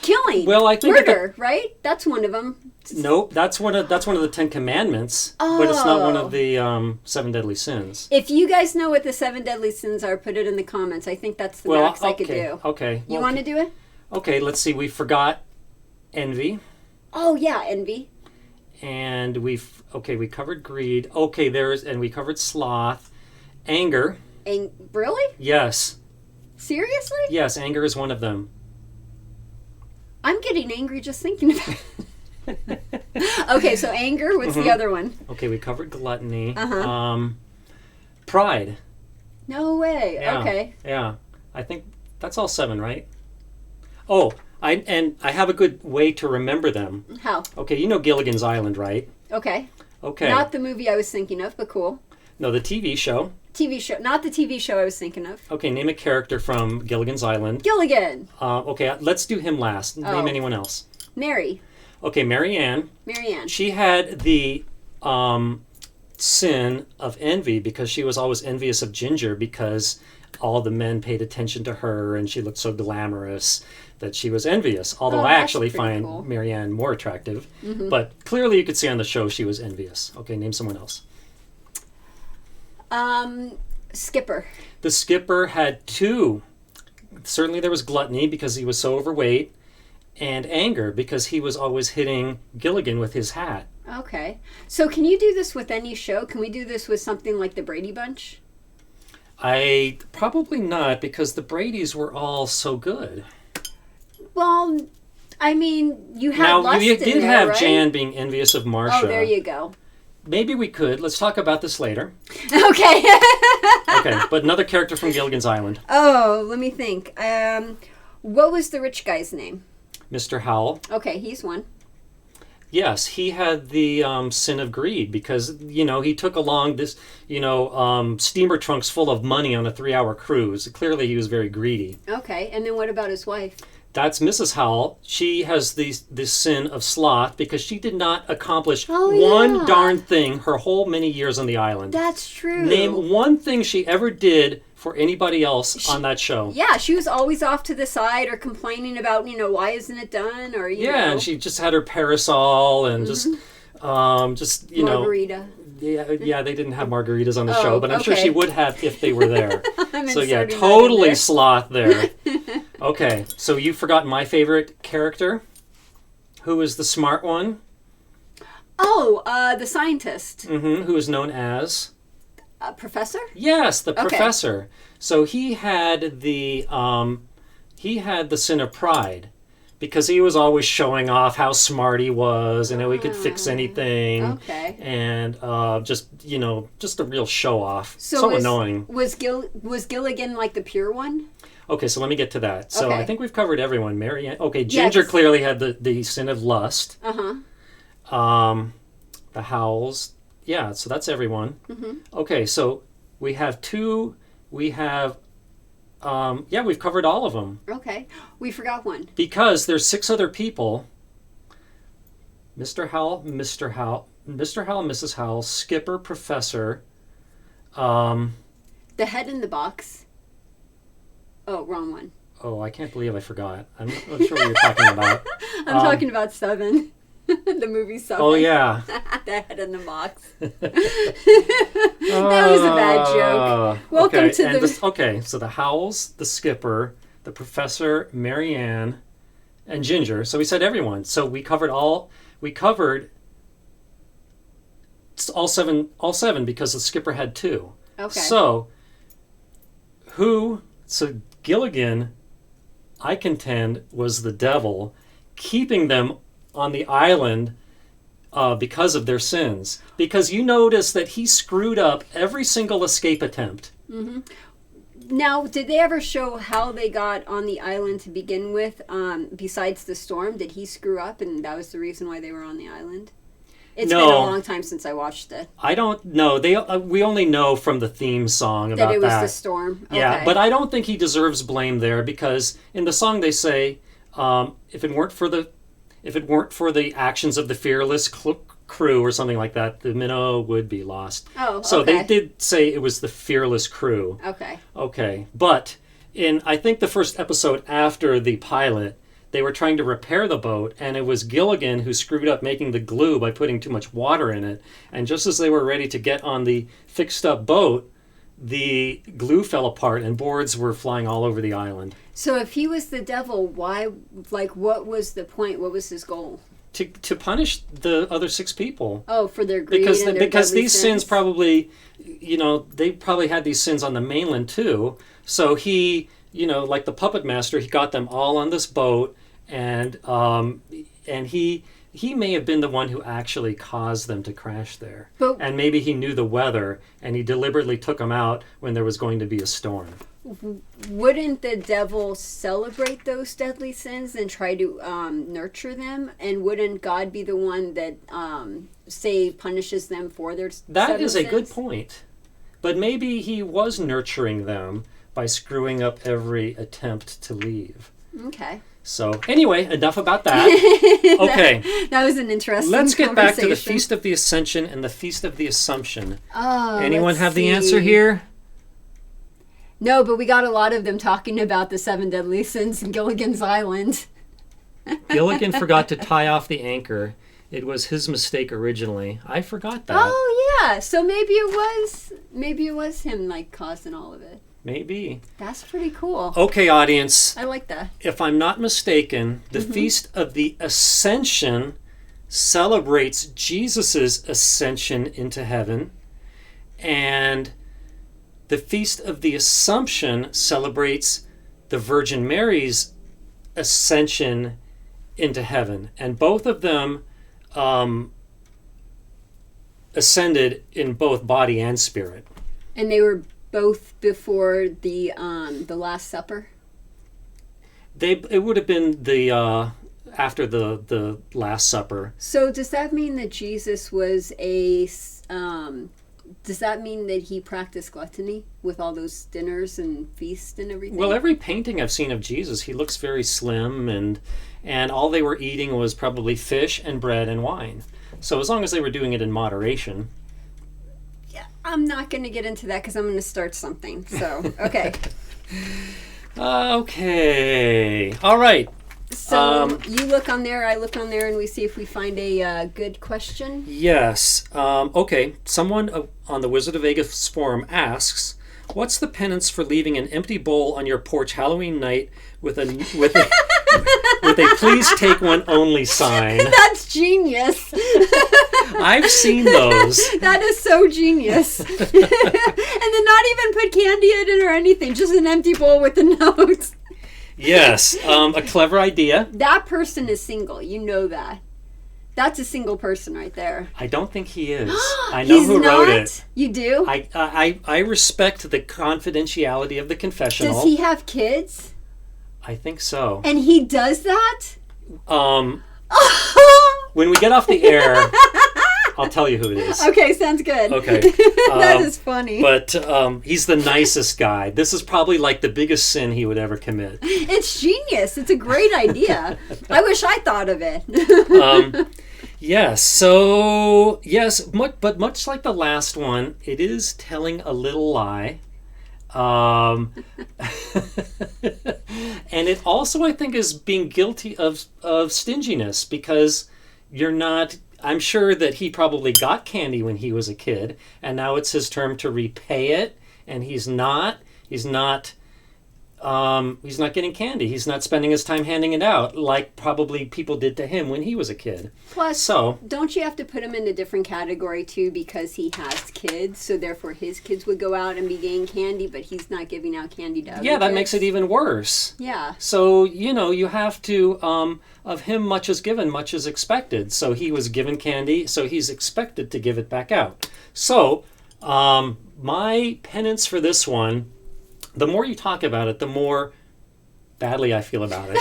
Killing. Well, I think murder, right? That's one of them. Nope, that's one of the 10 Commandments, but it's not one of the 7 deadly sins. If you guys know what the 7 deadly sins are, put it in the comments. I think that's the max I could do. Okay. You want to do it? Okay, let's see. We forgot envy. Oh yeah, envy. And we covered greed. Okay, and we covered sloth, anger. Really? Yes. Seriously? Yes, anger is one of them. I'm getting angry just thinking about it. Okay, so anger. What's the other one? Okay, we covered gluttony. Uh-huh. Pride. No way. Yeah, okay. Yeah. I think that's all 7, right? Oh, I have a good way to remember them. How? Okay, you know Gilligan's Island, right? Okay. Okay. Not the movie I was thinking of, but cool. No, the TV show. TV show. Not the TV show I was thinking of. Okay, name a character from Gilligan's Island. Gilligan. Okay, let's do him last. Name anyone else. Mary. Okay, Mary Ann. She had the sin of envy because she was always envious of Ginger because all the men paid attention to her and she looked so glamorous that she was envious. Although I actually find cool. Mary Ann more attractive. Mm-hmm. But clearly you could see on the show she was envious. Okay, name someone else. Skipper. The skipper had 2. Certainly there was gluttony because he was so overweight, and anger because he was always hitting Gilligan with his hat. Okay. So can you do this with any show? Can we do this with something like the Brady Bunch? I probably not because the Bradys were all so good. Well, I mean, you had lust you in did there, have right? Jan being envious of Marcia. Oh, there you go. Maybe we could. Let's talk about this later. Okay. Okay, but another character from Gilligan's Island. Oh, let me think. What was the rich guy's name? Mr. Howell. Okay, he's one. Yes, he had the sin of greed because, he took along this, steamer trunks full of money on a 3-hour cruise. Clearly he was very greedy. Okay, and then what about his wife? That's Mrs. Howell. She has this sin of sloth because she did not accomplish one darn thing her whole many years on the island. That's true. Name one thing she ever did for anybody else on that show. Yeah, she was always off to the side or complaining about, why isn't it done? Or, and she just had her parasol and just Margarita. Yeah, they didn't have margaritas on the show, but I'm sure she would have if they were there. So yeah, totally totally sloth there. Okay, so you've forgotten my favorite character? Who is the smart one? Oh, the scientist. Mm-hmm, who is known as? Professor? Yes, the professor. So he had the sin of pride. Because he was always showing off how smart he was and how he could fix anything. Okay. And just a real show off. So annoying. Was Gilligan like the pure one? Okay, so let me get to that. So I think we've covered everyone. Mary Ann. Okay, Ginger clearly had the sin of lust. Uh-huh. The Howells. Yeah, so that's everyone. Mm-hmm. Okay, so We have 2. We have, we've covered all of them. Okay. We forgot one. Because there's 6 other people. Mr. Howell, Mrs. Howell, Skipper, Professor. The head in the box. Oh, wrong one. Oh, I can't believe I forgot. I'm not sure what you're talking about. I'm talking about 7. The movie 7. Oh, yeah. The head in the box. That was a bad joke. Welcome to the... Okay, so the Howells, the Skipper, the Professor, Marianne, and Ginger. So we said everyone. So we covered all 7 because the Skipper had 2. Okay. So Gilligan, I contend, was the devil, keeping them on the island because of their sins. Because you notice that he screwed up every single escape attempt. Mm-hmm. Now, did they ever show how they got on the island to begin with? Besides the storm, did he screw up and that was the reason why they were on the island? It's been a long time since I watched it. I don't know. We only know from the theme song about that. It was that. The storm. Okay. Yeah, but I don't think he deserves blame there because in the song they say, if it weren't for the actions of the fearless crew or something like that, the minnow would be lost. Oh, okay. So they did say it was the fearless crew. Okay. Okay, but in I think the first episode after the pilot, they were trying to repair the boat, and it was Gilligan who screwed up making the glue by putting too much water in it. And just as they were ready to get on the fixed-up boat, the glue fell apart and boards were flying all over the island. So if he was the devil, why, what was the point? What was his goal? To punish the other 6 people. Oh, for their greed because and their because deadly these sins probably, they probably had these sins on the mainland too. So he, like the puppet master, he got them all on this boat, and he may have been the one who actually caused them to crash there. And maybe he knew the weather, and he deliberately took them out when there was going to be a storm. Wouldn't the devil celebrate those deadly sins and try to nurture them? And wouldn't God be the one that, punishes them for their That is sins? a good point. But maybe he was nurturing them by screwing up every attempt to leave. Okay. So, anyway, enough about that. Okay. That was an interesting Let's get back to the Feast of the Ascension and the Feast of the Assumption. Oh, Anyone have the answer here? No, but we got a lot of them talking about the 7 deadly sins in Gilligan's Island. Gilligan forgot to tie off the anchor. It was his mistake originally. I forgot that. Oh, yeah. So maybe it was him, causing all of it. Maybe. That's pretty cool. Okay, audience. I like that. If I'm not mistaken, the Feast of the Ascension celebrates Jesus's ascension into heaven, and the Feast of the Assumption celebrates the Virgin Mary's ascension into heaven. And both of them ascended in both body and spirit. And they were both before the Last Supper? It would have been the after the Last Supper. So does that mean that Jesus was does that mean that he practiced gluttony with all those dinners and feasts and everything? Well, every painting I've seen of Jesus, he looks very slim, and all they were eating was probably fish and bread and wine. So as long as they were doing it in moderation. Yeah, I'm not going to get into that because I'm going to start something. So, okay. Okay. All right. So you look on there, I look on there, and we see if we find a good question. Yes. Okay. Someone on the Wizard of Vegas forum asks, "What's the penance for leaving an empty bowl on your porch Halloween night with a please take one only sign?" That's genius. I've seen those. That is so genius. And then not even put candy in it or anything, just an empty bowl with a note. Yes, a clever idea. That person is single. You know that. That's a single person right there. I don't think he is. I know who wrote it. You do? I respect the confidentiality of the confessional. Does he have kids? I think so. And he does that? When we get off the air, I'll tell you who it is. Okay, sounds good. Okay. That is funny. But he's the nicest guy. This is probably like the biggest sin he would ever commit. It's genius. It's a great idea. I wish I thought of it. Yes. So, yes, but much like the last one, it is telling a little lie. And it also, I think, is being guilty of stinginess, because you're not... I'm sure that he probably got candy when he was a kid, and now it's his turn to repay it, and he's not getting candy. He's not spending his time handing it out like probably people did to him when he was a kid. Plus, don't you have to put him in a different category too, because he has kids, so therefore his kids would go out and be getting candy, but he's not giving out candy to other Yeah, that kids? makes it even worse. Yeah. So, you have to, of him much is given, much is expected. So he was given candy, so he's expected to give it back out. So, my penance for this one, the more you talk about it, the more badly I feel about it.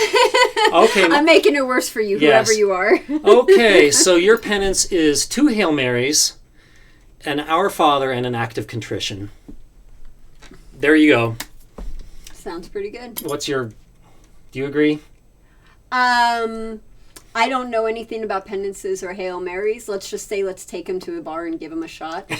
Okay. I'm making it worse for you, Yes. whoever you are. Okay, so your penance is 2 Hail Marys, an Our Father, and an act of contrition. There you go. Sounds pretty good. Do you agree? I don't know anything about penances or Hail Marys. Let's just say let's take him to a bar and give him a shot.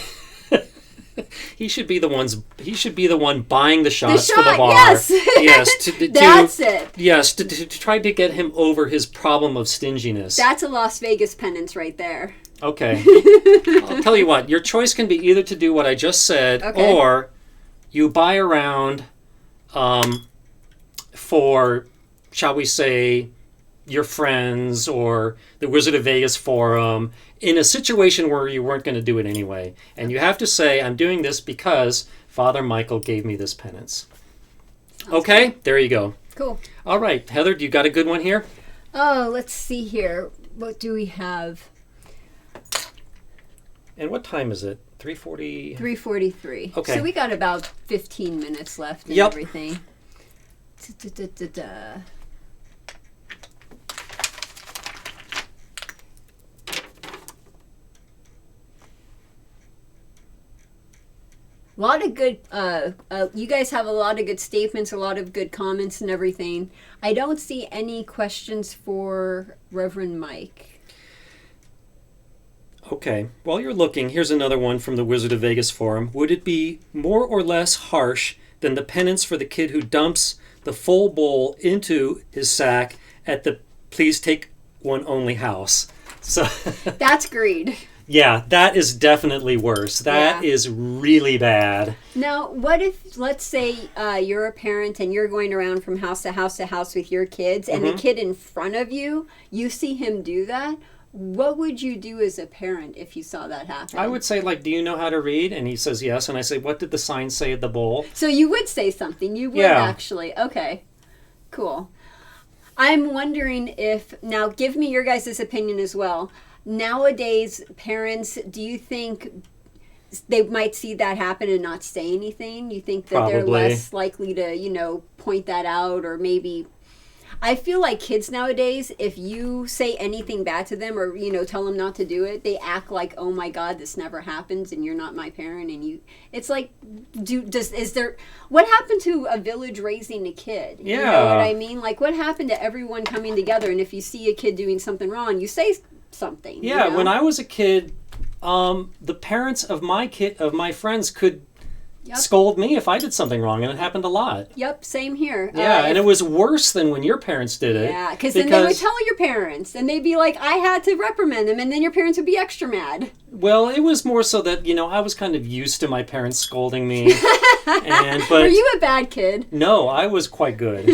He should be the one buying the shots The for the shot, bar. yes. Yes. That's it. Yes, to try to get him over his problem of stinginess. That's a Las Vegas penance right there. Okay. I'll tell you what. Your choice can be either to do what I just said, Okay. or you buy around for, shall we say, your friends or the Wizard of Vegas forum in a situation where you weren't going to do it anyway. And you have to say, I'm doing this because Father Michael gave me this penance. Okay, good. there you go. Cool. All right, Heather, do you got a good one here? Oh, let's see here. What do we have? And what time is it? 3:40? 3:43. Okay. So we got about 15 minutes left and Yep. everything. Da-da-da-da-da. A lot of good, you guys have a lot of good statements, a lot of good comments and everything. I don't see any questions for Reverend Mike. Okay, while you're looking, here's another one from the Wizard of Vegas forum. Would it be more or less harsh than the penance for the kid who dumps the full bowl into his sack at the please take one only house? So That's greed. yeah, that is definitely worse. That Yeah. is really bad. Now, what if, let's say, you're a parent and you're going around from house to house to house with your kids, and the kid in front of you, you see him do that? What would you do as a parent if you saw that happen? I would say, like, do you know how to read? And he says yes. And I say, what did the sign say at the bowl? So you would say something. You would actually. Okay. Cool. I'm wondering if, now give me your guys' opinion as well. Nowadays, parents, do you think they might see that happen and not say anything? You think that they're Probably. less likely to, point that out, or maybe... I feel like kids nowadays, if you say anything bad to them or, tell them not to do it, they act like, oh my God, this never happens and you're not my parent. And it's like, what happened to a village raising a kid? Yeah. You know what I mean? Like, what happened to everyone coming together? And if you see a kid doing something wrong, you say something. Yeah, when I was a kid, the parents of my friends could scold me if I did something wrong, and it happened a lot. Yep, same here. Yeah, and it was worse than when your parents did it. Yeah, because then they would tell your parents, and they'd be like, I had to reprimand them, and then your parents would be extra mad. Well, it was more so that, I was kind of used to my parents scolding me. But were you a bad kid? No, I was quite good.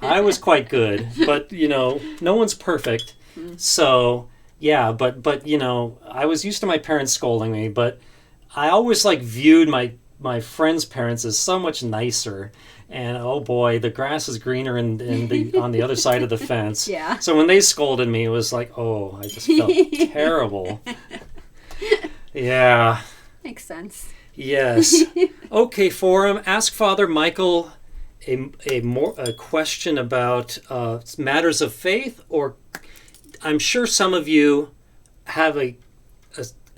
I was quite good. But, no one's perfect. So, yeah, but I was used to my parents scolding me, but I always viewed my friends' parents as so much nicer, and oh boy, the grass is greener on the other side of the fence. Yeah. So when they scolded me, it was like, oh, I just felt terrible. Yeah. Makes sense. Yes. Okay, forum. Ask Father Michael a question about matters of faith, or I'm sure some of you have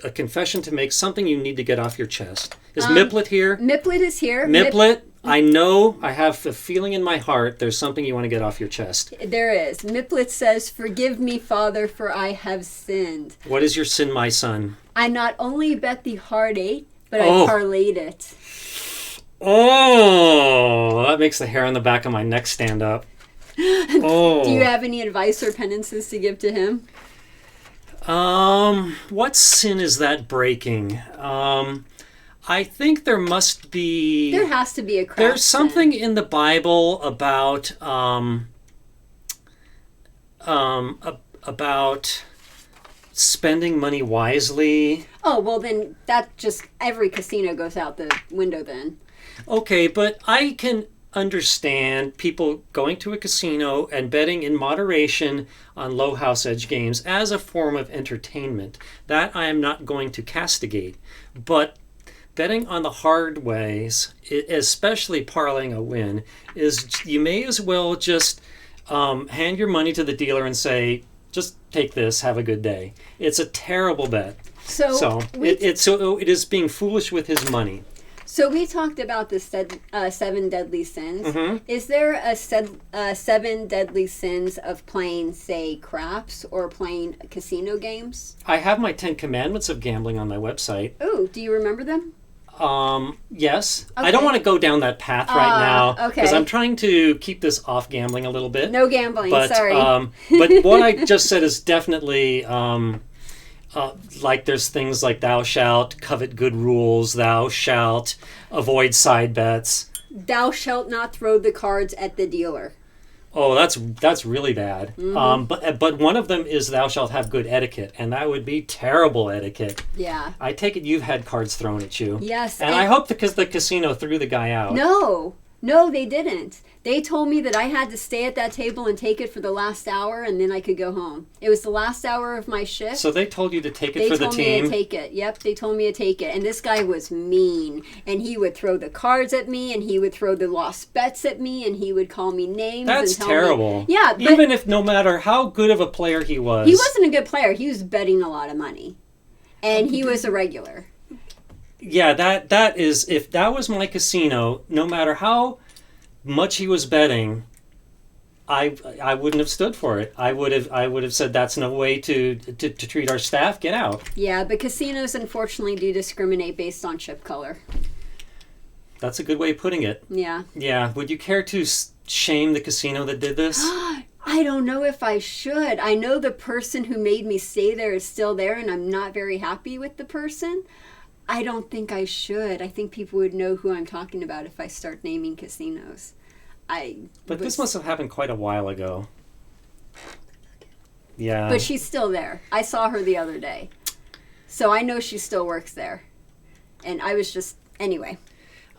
a confession to make, something you need to get off your chest. Is Miplet here? Miplet is here. Miplet, I know, I have a feeling in my heart there's something you want to get off your chest. There is. Miplet says, "Forgive me, Father, for I have sinned." What is your sin, my son? I not only bet the hard 8, but I parlayed it. Oh, that makes the hair on the back of my neck stand up. Oh. Do you have any advice or penances to give to him? What sin is that breaking? I think there must be... There has to be a craft There's something sin. in the Bible about spending money wisely. Oh, well then, that just, every casino goes out the window then. Okay, but I can understand people going to a casino and betting in moderation on low house edge games as a form of entertainment. That I am not going to castigate. But betting on the hard ways, especially parlaying a win, is you may as well just hand your money to the dealer and say, just take this, have a good day. It's a terrible bet. So it is being foolish with his money. So we talked about the 7 deadly sins. Mm-hmm. Is there a 7 deadly sins of playing, say, craps or playing casino games? I have my 10 commandments of gambling on my website. Oh, do you remember them? Yes. Okay. I don't want to go down that path right now okay. because I'm trying to keep this off gambling a little bit. No gambling, But, sorry. but what I just said is definitely like there's things like thou shalt covet good rules, thou shalt avoid side bets. Thou shalt not throw the cards at the dealer. Oh, that's really bad. Mm-hmm. But one of them is thou shalt have good etiquette, and that would be terrible etiquette. Yeah. I take it you've had cards thrown at you. Yes. And I hope because the casino threw the guy out. No, they didn't. They told me that I had to stay at that table and take it for the last hour, and then I could go home. It was the last hour of my shift. So they told you to take it for the team? They told me to take it. Yep, they told me to take it. And this guy was mean. And he would throw the cards at me, and he would throw the lost bets at me, and he would call me names. That's and tell terrible. Me, yeah, but even if no matter how good of a player he was. He wasn't a good player. He was betting a lot of money. And he was a regular. Yeah, that is, if that was my casino, no matter how much he was betting, I wouldn't have stood for it. I would have said that's no way to treat our staff. Get out. Yeah, but casinos unfortunately do discriminate based on chip color. That's a good way of putting it. Yeah. Yeah. Would you care to shame the casino that did this? I don't know if I should. I know the person who made me stay there is still there, and I'm not very happy with the person. I don't think I should. I think people would know who I'm talking about if I start naming casinos. But this must have happened quite a while ago. Yeah. But she's still there. I saw her the other day. So I know she still works there. And I was just... Anyway.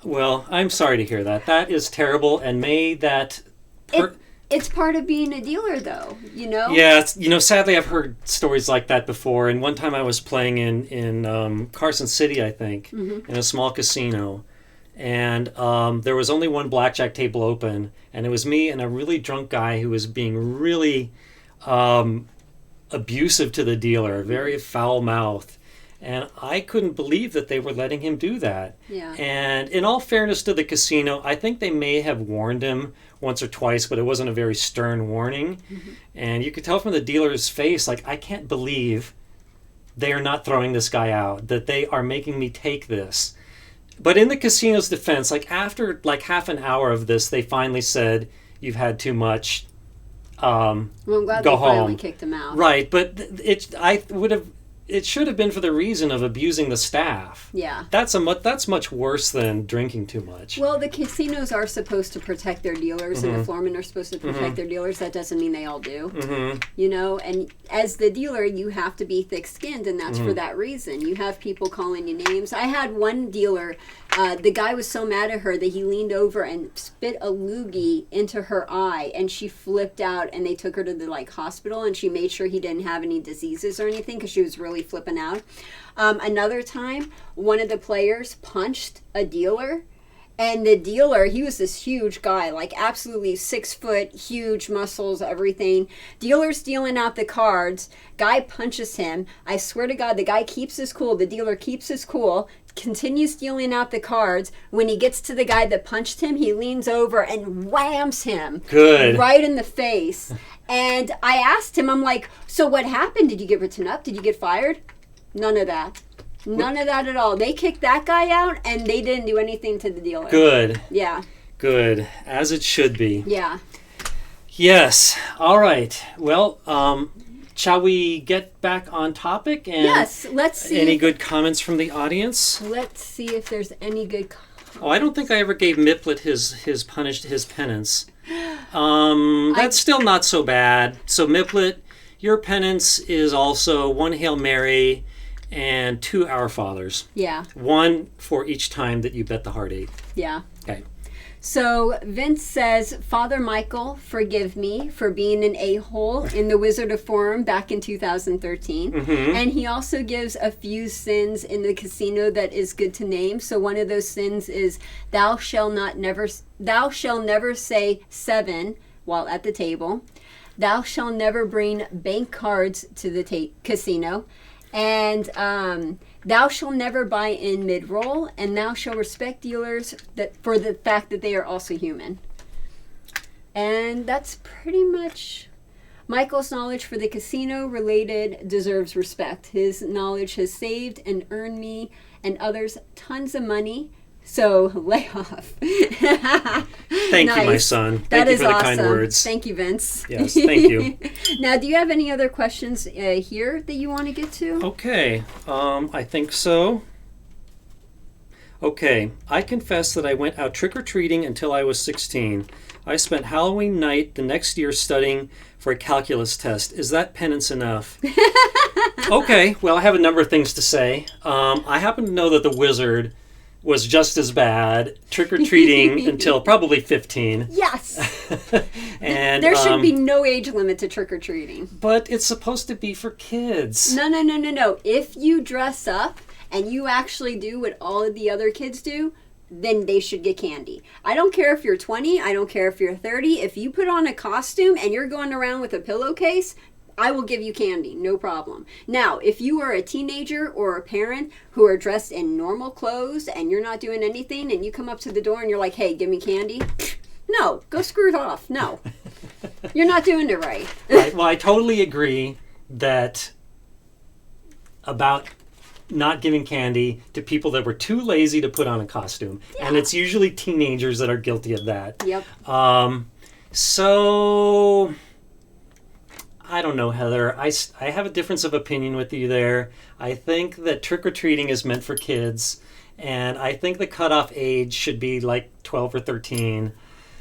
Well, I'm sorry to hear that. That is terrible, and may that... It's part of being a dealer, though, you know? Yeah, sadly I've heard stories like that before. And one time I was playing in Carson City, I think, in a small casino. And there was only one blackjack table open. And it was me and a really drunk guy who was being really abusive to the dealer, very foul-mouthed. And I couldn't believe that they were letting him do that. Yeah. And in all fairness to the casino, I think they may have warned him once or twice, but it wasn't a very stern warning. Mm-hmm. And you could tell from the dealer's face, like, I can't believe they are not throwing this guy out, that they are making me take this. But in the casino's defense, like after like half an hour of this, they finally said, you've had too much. Well, I'm glad they finally kicked him out. Right, but it should have been for the reason of abusing the staff. Yeah. That's much worse than drinking too much. Well, the casinos are supposed to protect their dealers, and the floormen are supposed to protect their dealers. That doesn't mean they all do. Mm-hmm. You know, and as the dealer, you have to be thick-skinned, and that's for that reason. You have people calling you names. I had one dealer, the guy was so mad at her that he leaned over and spit a loogie into her eye, and she flipped out, and they took her to the hospital, and she made sure he didn't have any diseases or anything because she was really flipping out. Another time, one of the players punched a dealer, And the dealer, he was this huge guy, like absolutely 6 foot, huge muscles, everything. Dealer's dealing out the cards. Guy punches him. I swear to God, the guy keeps his cool. The dealer keeps his cool, continues dealing out the cards. When he gets to the guy that punched him, he leans over and whams him. Good. Right in the face. And I asked him, I'm like, so what happened? Did you get written up? Did you get fired? None of that. None of that at all. They kicked that guy out, and they didn't do anything to the dealer. Good. Yeah. Good. As it should be. Yeah. Yes. All right. Well, shall we get back on topic? And yes. Let's see. Any good comments from the audience? Let's see if there's any good comments. Oh, I don't think I ever gave Miplet his penance. That's still not so bad. So Miplet, your penance is also 1 Hail Mary and 2 Our Fathers. Yeah. 1 for each time that you bet the Heart 8. Yeah. Okay. So Vince says, Father Michael, forgive me for being an a-hole in the Wizard of Forum back in 2013. Mm-hmm. And he also gives a few sins in the casino that is good to name. So one of those sins is, thou shall never say 7 while at the table. Thou shall never bring bank cards to the casino. And thou shall never buy in mid-roll, and thou shall respect dealers for the fact that they are also human. And that's pretty much Michael's knowledge for the casino related deserves respect. His knowledge has saved and earned me and others tons of money. So lay off. Thank Nice. you, my son. That Thank you is for the awesome. kind words. Thank you, Vince. Yes, thank you. Now, do you have any other questions here that you want to get to? Okay, I think so. Okay, I confess that I went out trick-or-treating until I was 16. I spent Halloween night the next year studying for a calculus test. Is that penance enough? Okay, well, I have a number of things to say. I happen to know that the wizard was just as bad trick-or-treating until probably 15. Yes. And there should be no age limit to trick-or-treating. But it's supposed to be for kids. No. If you dress up and you actually do what all of the other kids do, then they should get candy. I don't care if you're 20. I don't care if you're 30. If you put on a costume and you're going around with a pillowcase, I will give you candy, no problem. Now, if you are a teenager or a parent who are dressed in normal clothes and you're not doing anything and you come up to the door and you're like, hey, give me candy. No, go screw it off. No, you're not doing it right. Right. Well, I totally agree that about not giving candy to people that were too lazy to put on a costume. Yeah. And it's usually teenagers that are guilty of that. Yep. So I don't know, Heather. I have a difference of opinion with you there. I think that trick-or-treating is meant for kids, and I think the cutoff age should be like 12 or 13.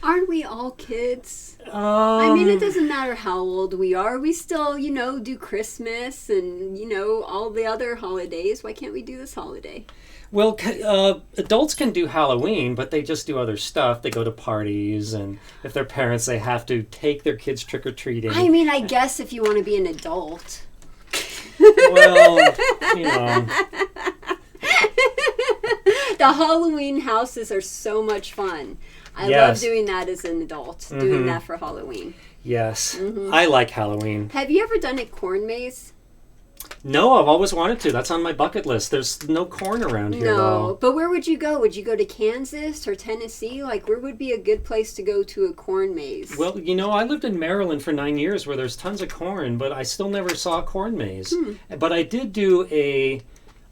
Aren't we all kids? I mean, it doesn't matter how old we are. We still, do Christmas and, all the other holidays. Why can't we do this holiday? Well, adults can do Halloween, but they just do other stuff. They go to parties, and if they're parents, they have to take their kids trick-or-treating. I mean, I guess if you want to be an adult. Well, The Halloween houses are so much fun. I love doing that as an adult, doing that for Halloween. Yes. I like Halloween. Have you ever done a corn maze? No, I've always wanted to. That's on my bucket list. There's no corn around here, though. No, but where would you go? Would you go to Kansas or Tennessee? Like, where would be a good place to go to a corn maze? Well, I lived in Maryland for 9 years where there's tons of corn, but I still never saw a corn maze. But I did do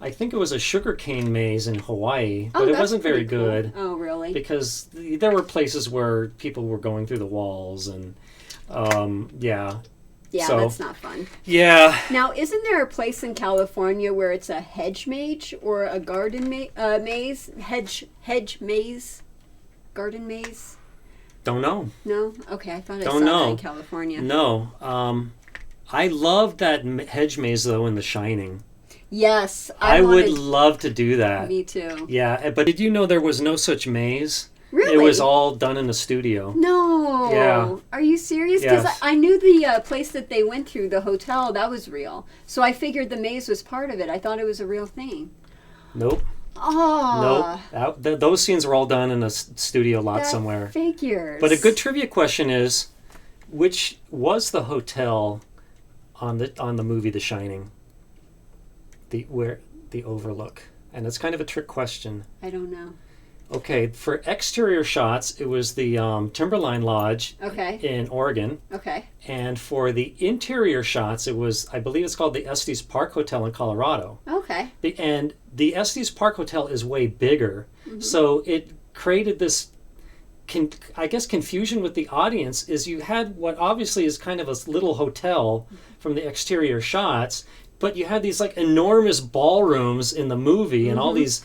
I think it was a sugarcane maze in Hawaii, but it wasn't very good. Oh, really? Because there were places where people were going through the walls and, Yeah, so, that's not fun. Yeah. Now, isn't there a place in California where it's a hedge maze or a garden maze? Hedge maze? Garden maze? Don't know. No? Okay, I thought I saw that in California. No. I love that hedge maze, though, in The Shining. Yes. I would love to do that. Me too. Yeah, but did you know there was no such maze? Really? It was all done in the studio. No. Yeah. Are you serious? Because Yes. I knew the place that they went through, the hotel, that was real. So I figured the maze was part of it. I thought it was a real thing. Nope. Oh. Nope. Those scenes were all done in a studio lot that somewhere. Figures. But a good trivia question is, which was the hotel on the movie The Shining? The overlook. And it's kind of a trick question. I don't know. Okay, for exterior shots, it was the Timberline Lodge in Oregon. Okay. And for the interior shots, it was, I believe it's called the Estes Park Hotel in Colorado. Okay. And the Estes Park Hotel is way bigger. Mm-hmm. So it created this, I guess, confusion with the audience. Is you had what obviously is kind of a little hotel from the exterior shots, but you had these like enormous ballrooms in the movie and all these,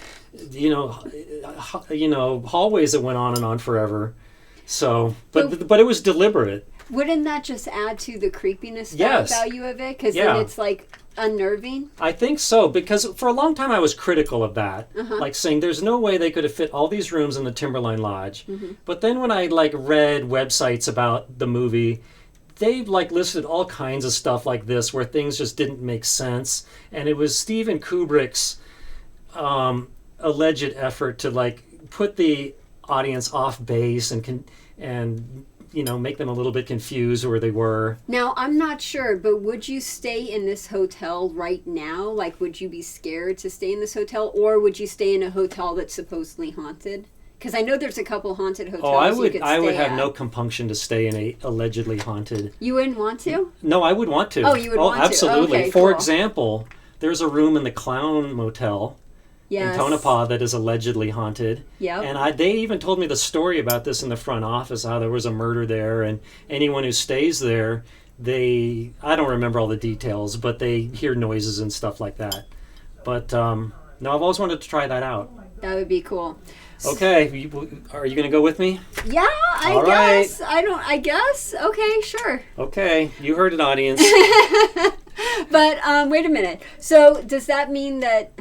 hallways that went on and on forever. So, but it was deliberate. Wouldn't that just add to the creepiness value of it? Because then it's like unnerving. I think so, because for a long time I was critical of that, like saying there's no way they could have fit all these rooms in the Timberline Lodge. But then when I read websites about the movie, they listed all kinds of stuff like this where things just didn't make sense, and it was Steven Kubrick's alleged effort to put the audience off base and make them a little bit confused where they were. Now, I'm not sure, but would you stay in this hotel right now? Would you be scared to stay in this hotel, or would you stay in a hotel that's supposedly haunted? Because I know there's a couple haunted hotels. I would have no compunction to stay in a allegedly haunted. You wouldn't want to? No, I would want to. Oh, you would want absolutely. to? Okay, For cool. example, there's a room in the Clown Motel in Tonopah that is allegedly haunted. Yeah. And they even told me the story about this in the front office, how there was a murder there, and anyone who stays there, I don't remember all the details, but they hear noises and stuff like that. But no, I've always wanted to try that out. That would be cool. Okay, are you going to go with me? Yeah, I guess. Right. I guess. Okay, sure. Okay, you heard it, audience. But wait a minute. So does that mean that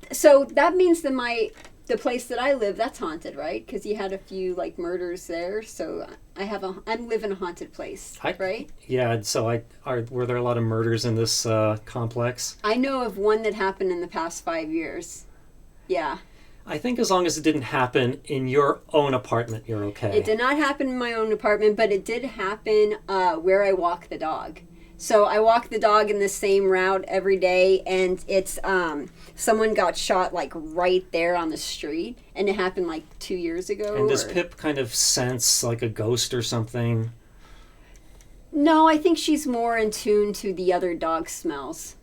that means that the place that I live, that's haunted, right? Because you had a few murders there. So I live in a haunted place, right? Yeah. So were there a lot of murders in this complex? I know of one that happened in the past 5 years. Yeah. I think as long as it didn't happen in your own apartment, you're okay. It did not happen in my own apartment, but it did happen where I walk the dog. So I walk the dog in the same route every day, and it's someone got shot right there on the street, and it happened 2 years ago. And does Pip kind of sense like a ghost or something? No, I think she's more in tune to the other dog smells.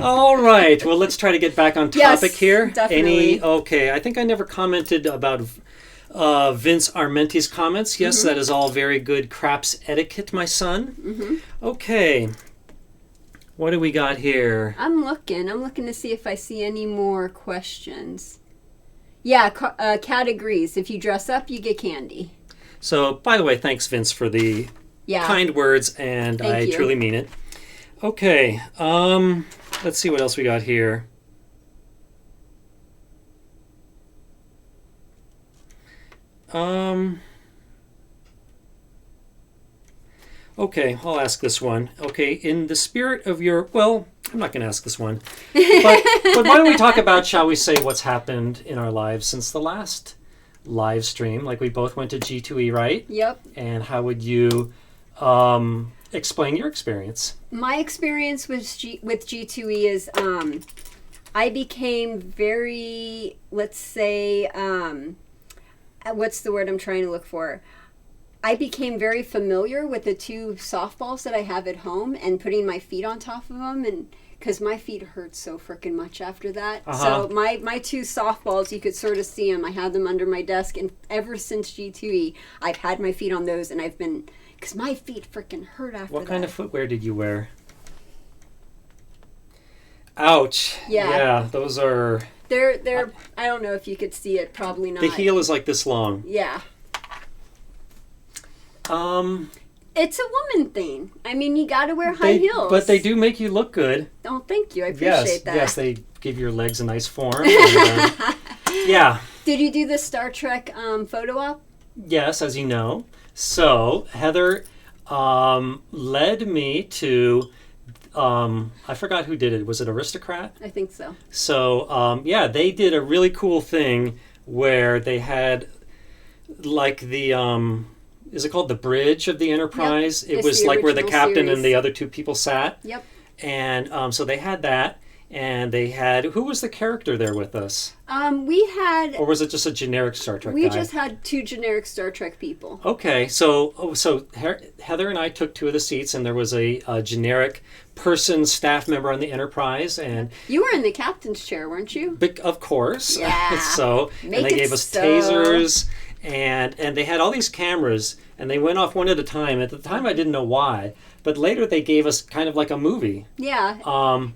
All right. Well, let's try to get back on topic here. Definitely. Okay. I think I never commented about Vince Armenti's comments. Yes, that is all very good craps etiquette, my son. Okay. What do we got here? I'm looking to see if I see any more questions. Yeah, Kat agrees. If you dress up, you get candy. So, by the way, thanks, Vince, for the kind words, and I truly mean it. Okay, let's see what else we got here. Okay, I'll ask this one. Okay, in the spirit of your... Well, I'm not going to ask this one. But why don't we talk about, shall we say, what's happened in our lives since the last live stream? We both went to G2E, right? Yep. And how would you explain your experience? My experience with G2E is I became very, let's say, what's the word I'm trying to look for? I became very familiar with the two softballs that I have at home and putting my feet on top of them, and because my feet hurt so freaking much after that. So my two softballs, you could sort of see them. I had them under my desk, and ever since G2E, I've had my feet on those, and I've been... Because my feet freaking hurt after that. What kind of footwear did you wear? Ouch. Yeah. Yeah, those are... They're I don't know if you could see it, probably not. The heel is this long. Yeah. It's a woman thing. I mean, you got to wear high heels. But they do make you look good. Oh, thank you. I appreciate that. Yes, they give your legs a nice form. And, yeah. Did you do the Star Trek photo op? Yes, as you know. So, Heather led me to I forgot who did it. Was it Aristocrat? I think so. So, yeah, they did a really cool thing where they had like the, is it called the bridge of the Enterprise? Yep. It It's was the like where the original captain series. and the other two people sat. Yep. And so they had that. And they had, who was the character there with us? We had, Or was it just a generic Star Trek we guy? just had 2 generic Star Trek people. Okay, so Heather and I took 2 of the seats, and there was a generic person, staff member on the Enterprise, and You were in the captain's chair, weren't you? of course, Yeah. so Make and they it gave us so. tasers, and they had all these cameras, and they went off one at a time. At the time, I didn't know why, but later they gave us kind of like a movie. Yeah.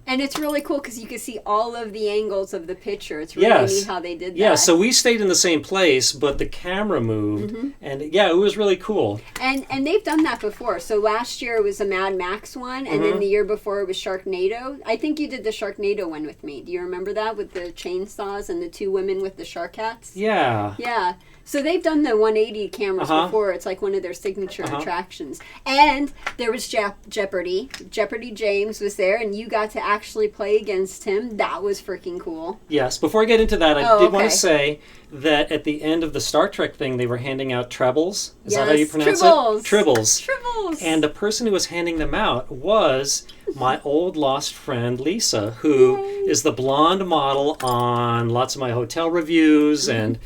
And it's really cool because you can see all of the angles of the picture. It's really Yes. neat how they did that. Yeah, so we stayed in the same place, but the camera moved, and yeah, it was really cool. And they've done that before. So last year it was a Mad Max one, and then the year before it was Sharknado. I think you did the Sharknado one with me. Do you remember that with the chainsaws and the 2 women with the shark hats? Yeah. Yeah. So they've done the 180 cameras before. It's like one of their signature attractions. And there was Jeopardy. Jeopardy James was there, and you got to actually play against him. That was freaking cool. Yes. Before I get into that, I Oh, did want okay. to say that at the end of the Star Trek thing, they were handing out trebles. Is that how Yes, you pronounce tribbles. it? Tribbles. Tribbles. And the person who was handing them out was my old lost friend Lisa, who is the blonde model on lots of my hotel reviews, and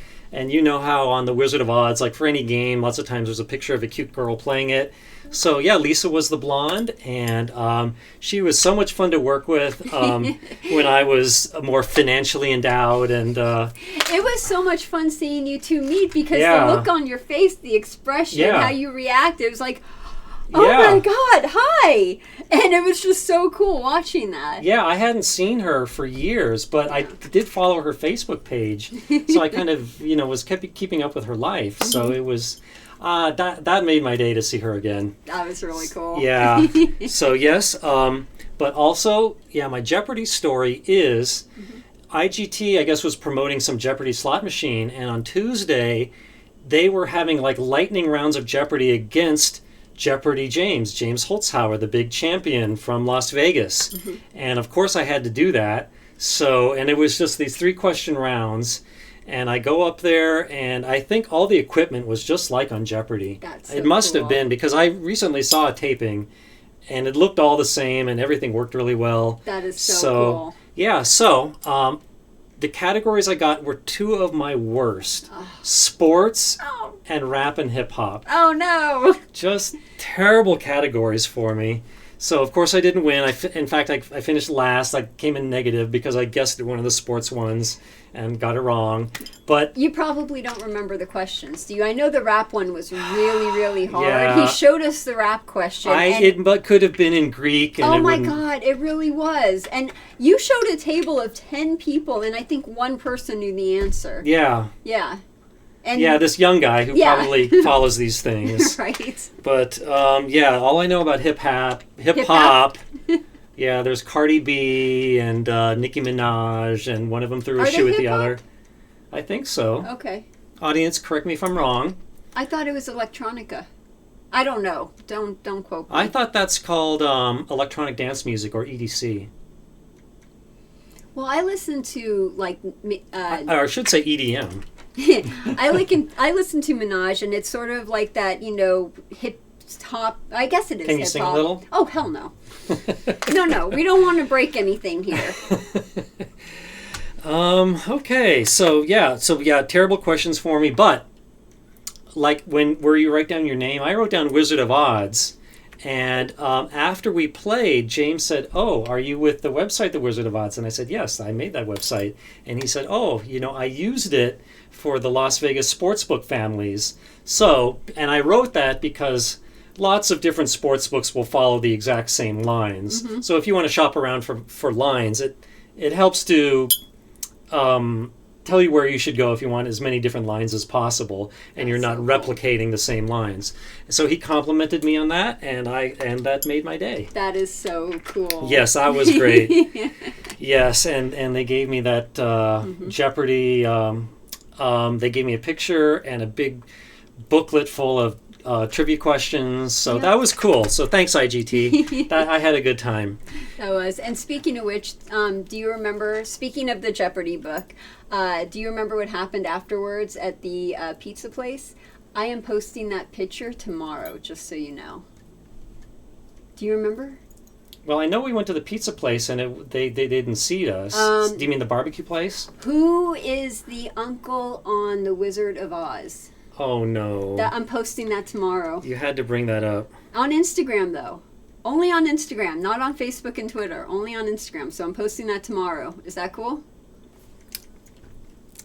you know how on the Wizard of Oz, like for any game, lots of times there's a picture of a cute girl playing it. So yeah, Lisa was the blonde, and she was so much fun to work with when I was more financially endowed, and it was so much fun seeing you 2 meet because Yeah. the look on your face, the expression, Yeah. how you reacted, it was like, oh Yeah. my God, hi! And it was just so cool watching that. yeah, I hadn't seen her for years, but I did follow her Facebook page, so I kind of was keeping up with her life. So it was that made my day to see her again. That was really cool. Yeah. So yes, but also my Jeopardy story is IGT, I guess, was promoting some Jeopardy slot machine, and on Tuesday they were having like lightning rounds of Jeopardy against Jeopardy James Holtzhauer, the big champion from Las Vegas. And of course I had to do that. So, and it was just these 3-question rounds, and I go up there, and I think all the equipment was just like on Jeopardy. That's so it must cool. have been, because I recently saw a taping, and it looked all the same, and everything worked really well. That is so cool. Yeah, so the categories I got were 2 of my worst. Sports and rap and hip-hop. Oh no! Just terrible categories for me. So, of course, I didn't win. In fact, I finished last. I came in negative because I guessed one of the sports ones and got it wrong. But You probably don't remember the questions, do you? I know the rap one was really, really hard. Yeah. He showed us the rap question. it could have been in Greek. And Oh it my wouldn't- God, it really was. And you showed a table of 10 people, and I think 1 person knew the answer. Yeah. Yeah. And Yeah, this young guy who Yeah. probably follows these things. right. But, all I know about hip-hop, yeah, there's Cardi B and Nicki Minaj, and one of them threw a Are they shoe at the hip-hop? other. I think so. Okay. Audience, correct me if I'm wrong. I thought it was electronica. I don't know. Don't quote me. I thought that's called electronic dance music, or EDC. Well, I listen to like Or I should say EDM. I listen to Minaj, and it's sort of like that, hip hop. I guess it is. Can you hip-hop. sing a little? Oh hell no! No, we don't want to break anything here. Okay, so terrible questions for me, but like where you write down your name, I wrote down Wizard of Oz, and after we played, James said, "Oh, are you with the website, The Wizard of Oz?" And I said, "Yes, I made that website." And he said, "Oh, I used it for the Las Vegas sportsbook families." So, and I wrote that because lots of different sports books will follow the exact same lines. So if you want to shop around for lines, it helps to tell you where you should go if you want as many different lines as possible, and you're not replicating the same lines. So he complimented me on that, and that made my day. That is so cool. Yes, that was great. Yes, and they gave me that Jeopardy. They gave me a picture and a big booklet full of trivia questions. So Yep. that was cool. So thanks, IGT. I had a good time. That was. And speaking of which, do you remember, speaking of the Jeopardy book, do you remember what happened afterwards at the pizza place? I am posting that picture tomorrow, just so you know. Do you remember? Well, I know we went to the pizza place and they didn't seat us. Do you mean the barbecue place? Who is the uncle on The Wizard of Oz? Oh, no. I'm posting that tomorrow. You had to bring that up. On Instagram, though. Only on Instagram, not on Facebook and Twitter. Only on Instagram. So I'm posting that tomorrow. Is that cool?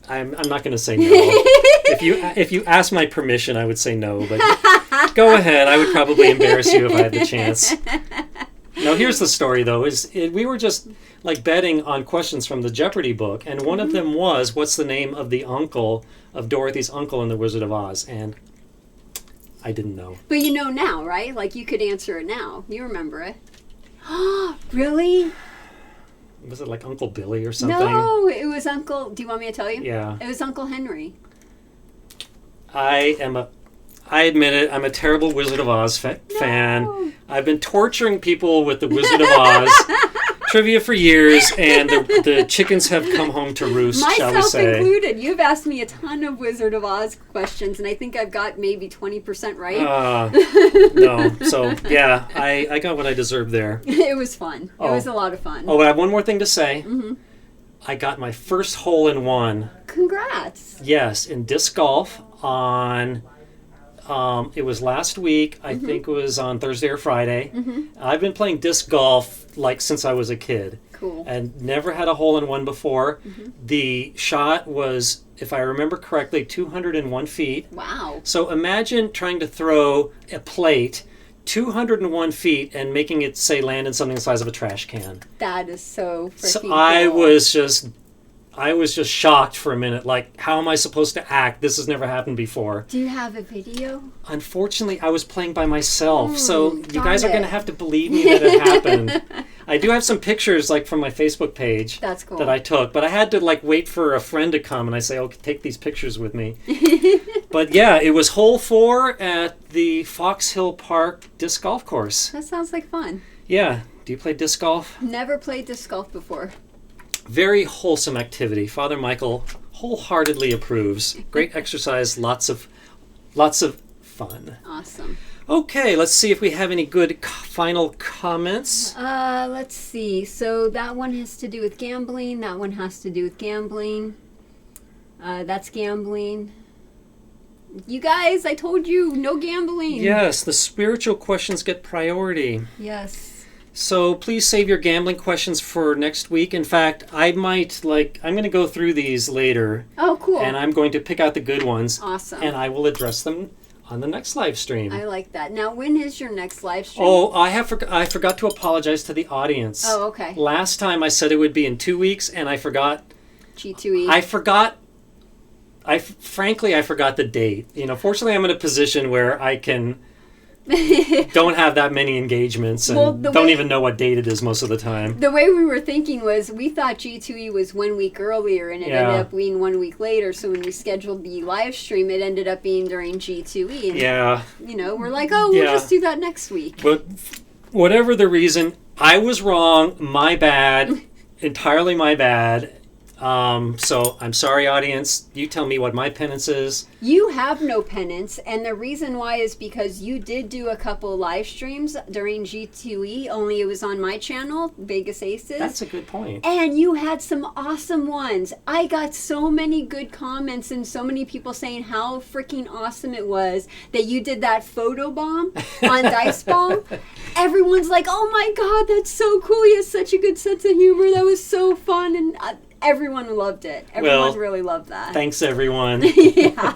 I'm not going to say no. If you ask my permission, I would say no. But go ahead. I would probably embarrass you if I had the chance. Now, here's the story, though. We were just like betting on questions from the Jeopardy book, and one of them was, what's the name of the uncle, of Dorothy's uncle in The Wizard of Oz? And I didn't know. But you know now, right? Like, you could answer it now. You remember it. Really? Was it like Uncle Billy or something? No, it was Uncle... Do you want me to tell you? Yeah. It was Uncle Henry. I admit it, I'm a terrible Wizard of Oz fan. I've been torturing people with the Wizard of Oz trivia for years, and the chickens have come home to roost, shall we Myself say. included. You've asked me a ton of Wizard of Oz questions, and I think I've got maybe 20% right. No. So, yeah, I got what I deserved there. It was fun. It was a lot of fun. Oh, but I have one more thing to say. Mm-hmm. I got my first hole-in-one. Congrats. Yes, in disc golf on... it was last week. I think it was on Thursday or Friday. I've been playing disc golf like since I was a kid. Cool. And never had a hole-in-one before. The shot was, if I remember correctly, 201 feet. Wow. So imagine trying to throw a plate 201 feet and making it, say, land in something the size of a trash can. That is so freaking So cool. I was just shocked for a minute. Like, how am I supposed to act? This has never happened before. Do you have a video? Unfortunately, I was playing by myself, so you darn guys are it. going to have to believe me that it happened. I do have some pictures, like, from my Facebook page. That's cool. That I took, but I had to, like, wait for a friend to come, and I say, okay, take these pictures with me. But yeah, it was hole 4 at the Fox Hill Park disc golf course. That sounds like fun. Yeah. Do you play disc golf? Never played disc golf before. Very wholesome activity. Father Michael wholeheartedly approves. Great exercise, lots of fun. Awesome. Okay, let's see if we have any good final comments. Let's see. So that one has to do with gambling. That one has to do with gambling. That's gambling. You guys, I told you, no gambling. Yes, the spiritual questions get priority. Yes. So please save your gambling questions for next week. In fact, I'm going to go through these later. Oh, cool. And I'm going to pick out the good ones. Awesome. And I will address them on the next live stream. I like that. Now, when is your next live stream? Oh, I forgot to apologize to the audience. Oh, okay. Last time I said it would be in 2 weeks, and I forgot. G2E. I forgot the date. Fortunately, I'm in a position where I don't have that many engagements and don't even know what date it is most of the time. The way we were thinking was we thought G2E was 1 week earlier and it ended up being 1 week later. So when we scheduled the live stream, it ended up being during G2E. And, we're like, we'll just do that next week. But whatever the reason, I was wrong. My bad. Entirely my bad. So I'm sorry, audience. You tell me what my penance is. You have no penance, and the reason why is because you did do a couple live streams during G2E, only it was on my channel, Vegas Aces. That's a good point. And you had some awesome ones. I got so many good comments and so many people saying how freaking awesome it was that you did that photo bomb on Dice Bomb. Everyone's like, oh my God, that's so cool. You have such a good sense of humor. That was so fun. And everyone loved it. Everyone really loved that. Thanks, everyone. Yeah.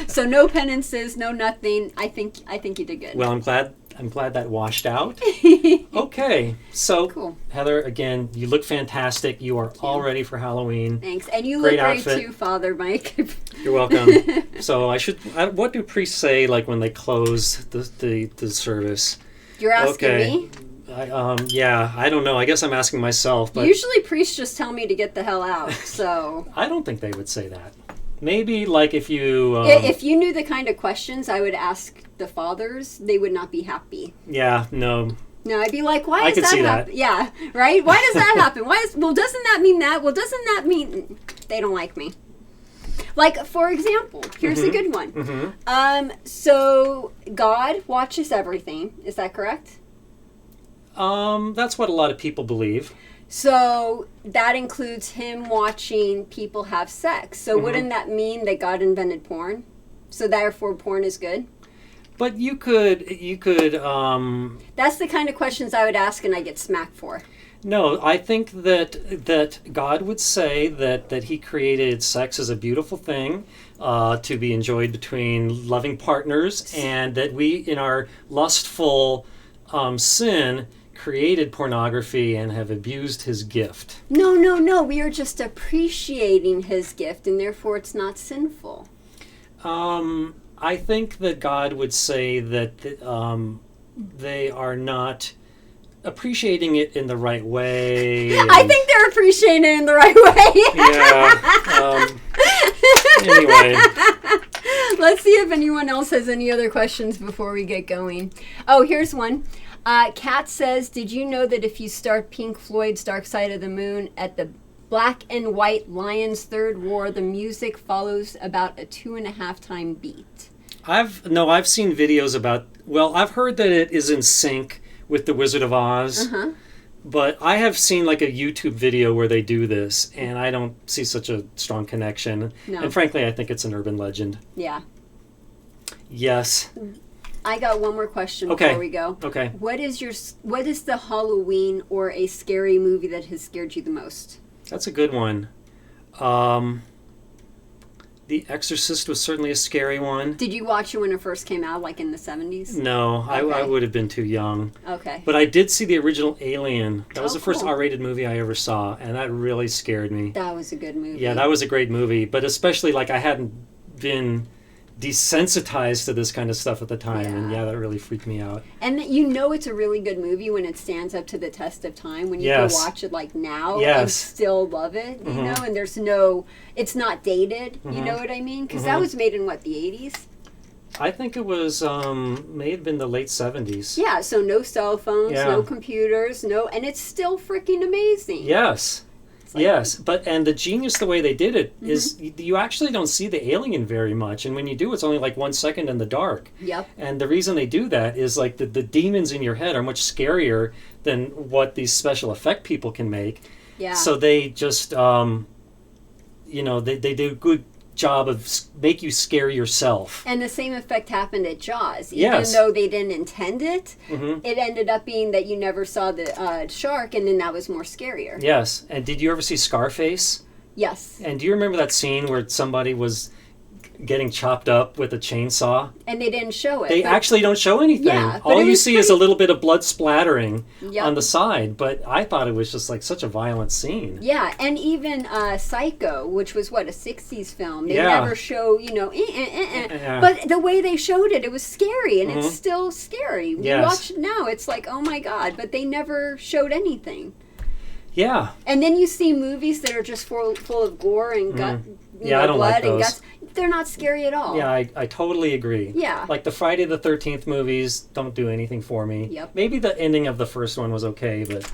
So no penances, no nothing. I think you did good. Well, I'm glad that washed out. Okay. So, cool. Heather, again, you look fantastic. You are all ready for Halloween. Thanks. And you Great look great outfit. too, Father Mike. You're welcome. So what do priests say like when they close the service? You're asking me? I don't know. I guess I'm asking myself. But usually priests just tell me to get the hell out, so... I don't think they would say that. Maybe like if you... if you knew the kind of questions I would ask the fathers, they would not be happy. Yeah, no. No, I'd be like, why I does could that see happen? that. Yeah, right? Why does that happen? Well, doesn't that mean that? Well, doesn't that mean they don't like me? Like, for example, here's a good one. So God watches everything. Is that correct? That's what a lot of people believe. So that includes him watching people have sex. So wouldn't that mean that God invented porn? So therefore porn is good? But you could. That's the kind of questions I would ask and I get smacked for. No, I think that God would say that He created sex as a beautiful thing to be enjoyed between loving partners, and that we, in our lustful sin, created pornography and have abused His gift. No. We are just appreciating His gift, and therefore it's not sinful. I think that God would say that they are not appreciating it in the right way. I think they're appreciating it in the right way. Anyway. Let's see if anyone else has any other questions before we get going. Oh, here's one. Kat says, did you know that if you start Pink Floyd's Dark Side of the Moon at the Black and White Lions Third War, the music follows about a 2.5 time beat? I've seen videos about, I've heard that it is in sync with The Wizard of Oz, but I have seen like a YouTube video where they do this, and I don't see such a strong connection. No. And frankly, I think it's an urban legend. Yeah. Yes. I got one more question before we go. Okay. What is the Halloween or a scary movie that has scared you the most? That's a good one. The Exorcist was certainly a scary one. Did you watch it when it first came out, like in the 70s? No, okay. I would have been too young. Okay. But I did see the original Alien. That was the first R-rated movie I ever saw, and that really scared me. That was a good movie. Yeah, that was a great movie, but especially like I hadn't been desensitized to this kind of stuff at the time, and that really freaked me out. And it's a really good movie when it stands up to the test of time, when you go watch it like now and still love it, you know, and it's not dated, you know what I mean? Because that was made in the 80s? I think it was may have been the late 70s. Yeah, so no cell phones, no computers, and it's still freaking amazing. Yes. And the genius, the way they did it, is you actually don't see the alien very much, and when you do, it's only like 1 second in the dark. Yep. And the reason they do that is like the demons in your head are much scarier than what these special effect people can make. Yeah. So they just, they do a good job of make you scare yourself. And the same effect happened at Jaws. Even though they didn't intend it, it ended up being that you never saw the shark, and then that was more scarier. Yes. And did you ever see Scarface? Yes. And do you remember that scene where somebody was getting chopped up with a chainsaw? And they didn't show it. They actually don't show anything. Yeah, all you see is a little bit of blood splattering on the side, but I thought it was just like such a violent scene. Yeah, and even Psycho, which was a 60s film, they never show, but the way they showed it, it was scary, and it's still scary. You watch it now, it's like, oh my God, but they never showed anything. Yeah. And then you see movies that are just full of gore and gut, I don't blood like those. and guts. They're not scary at all. Yeah, I totally agree. Yeah. Like the Friday the 13th movies don't do anything for me. Yep. Maybe the ending of the first one was okay, but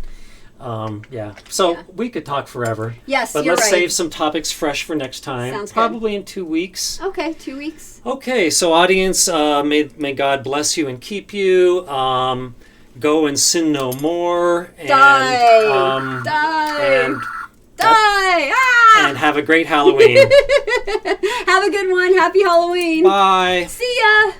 So we could talk forever. Yes, but let's save some topics fresh for next time. Sounds Probably in 2 weeks. Okay, 2 weeks. Okay, so audience, may God bless you and keep you. Go and sin no more. And, Die! And have a great Halloween. Have a good one. Happy Halloween. Bye. See ya.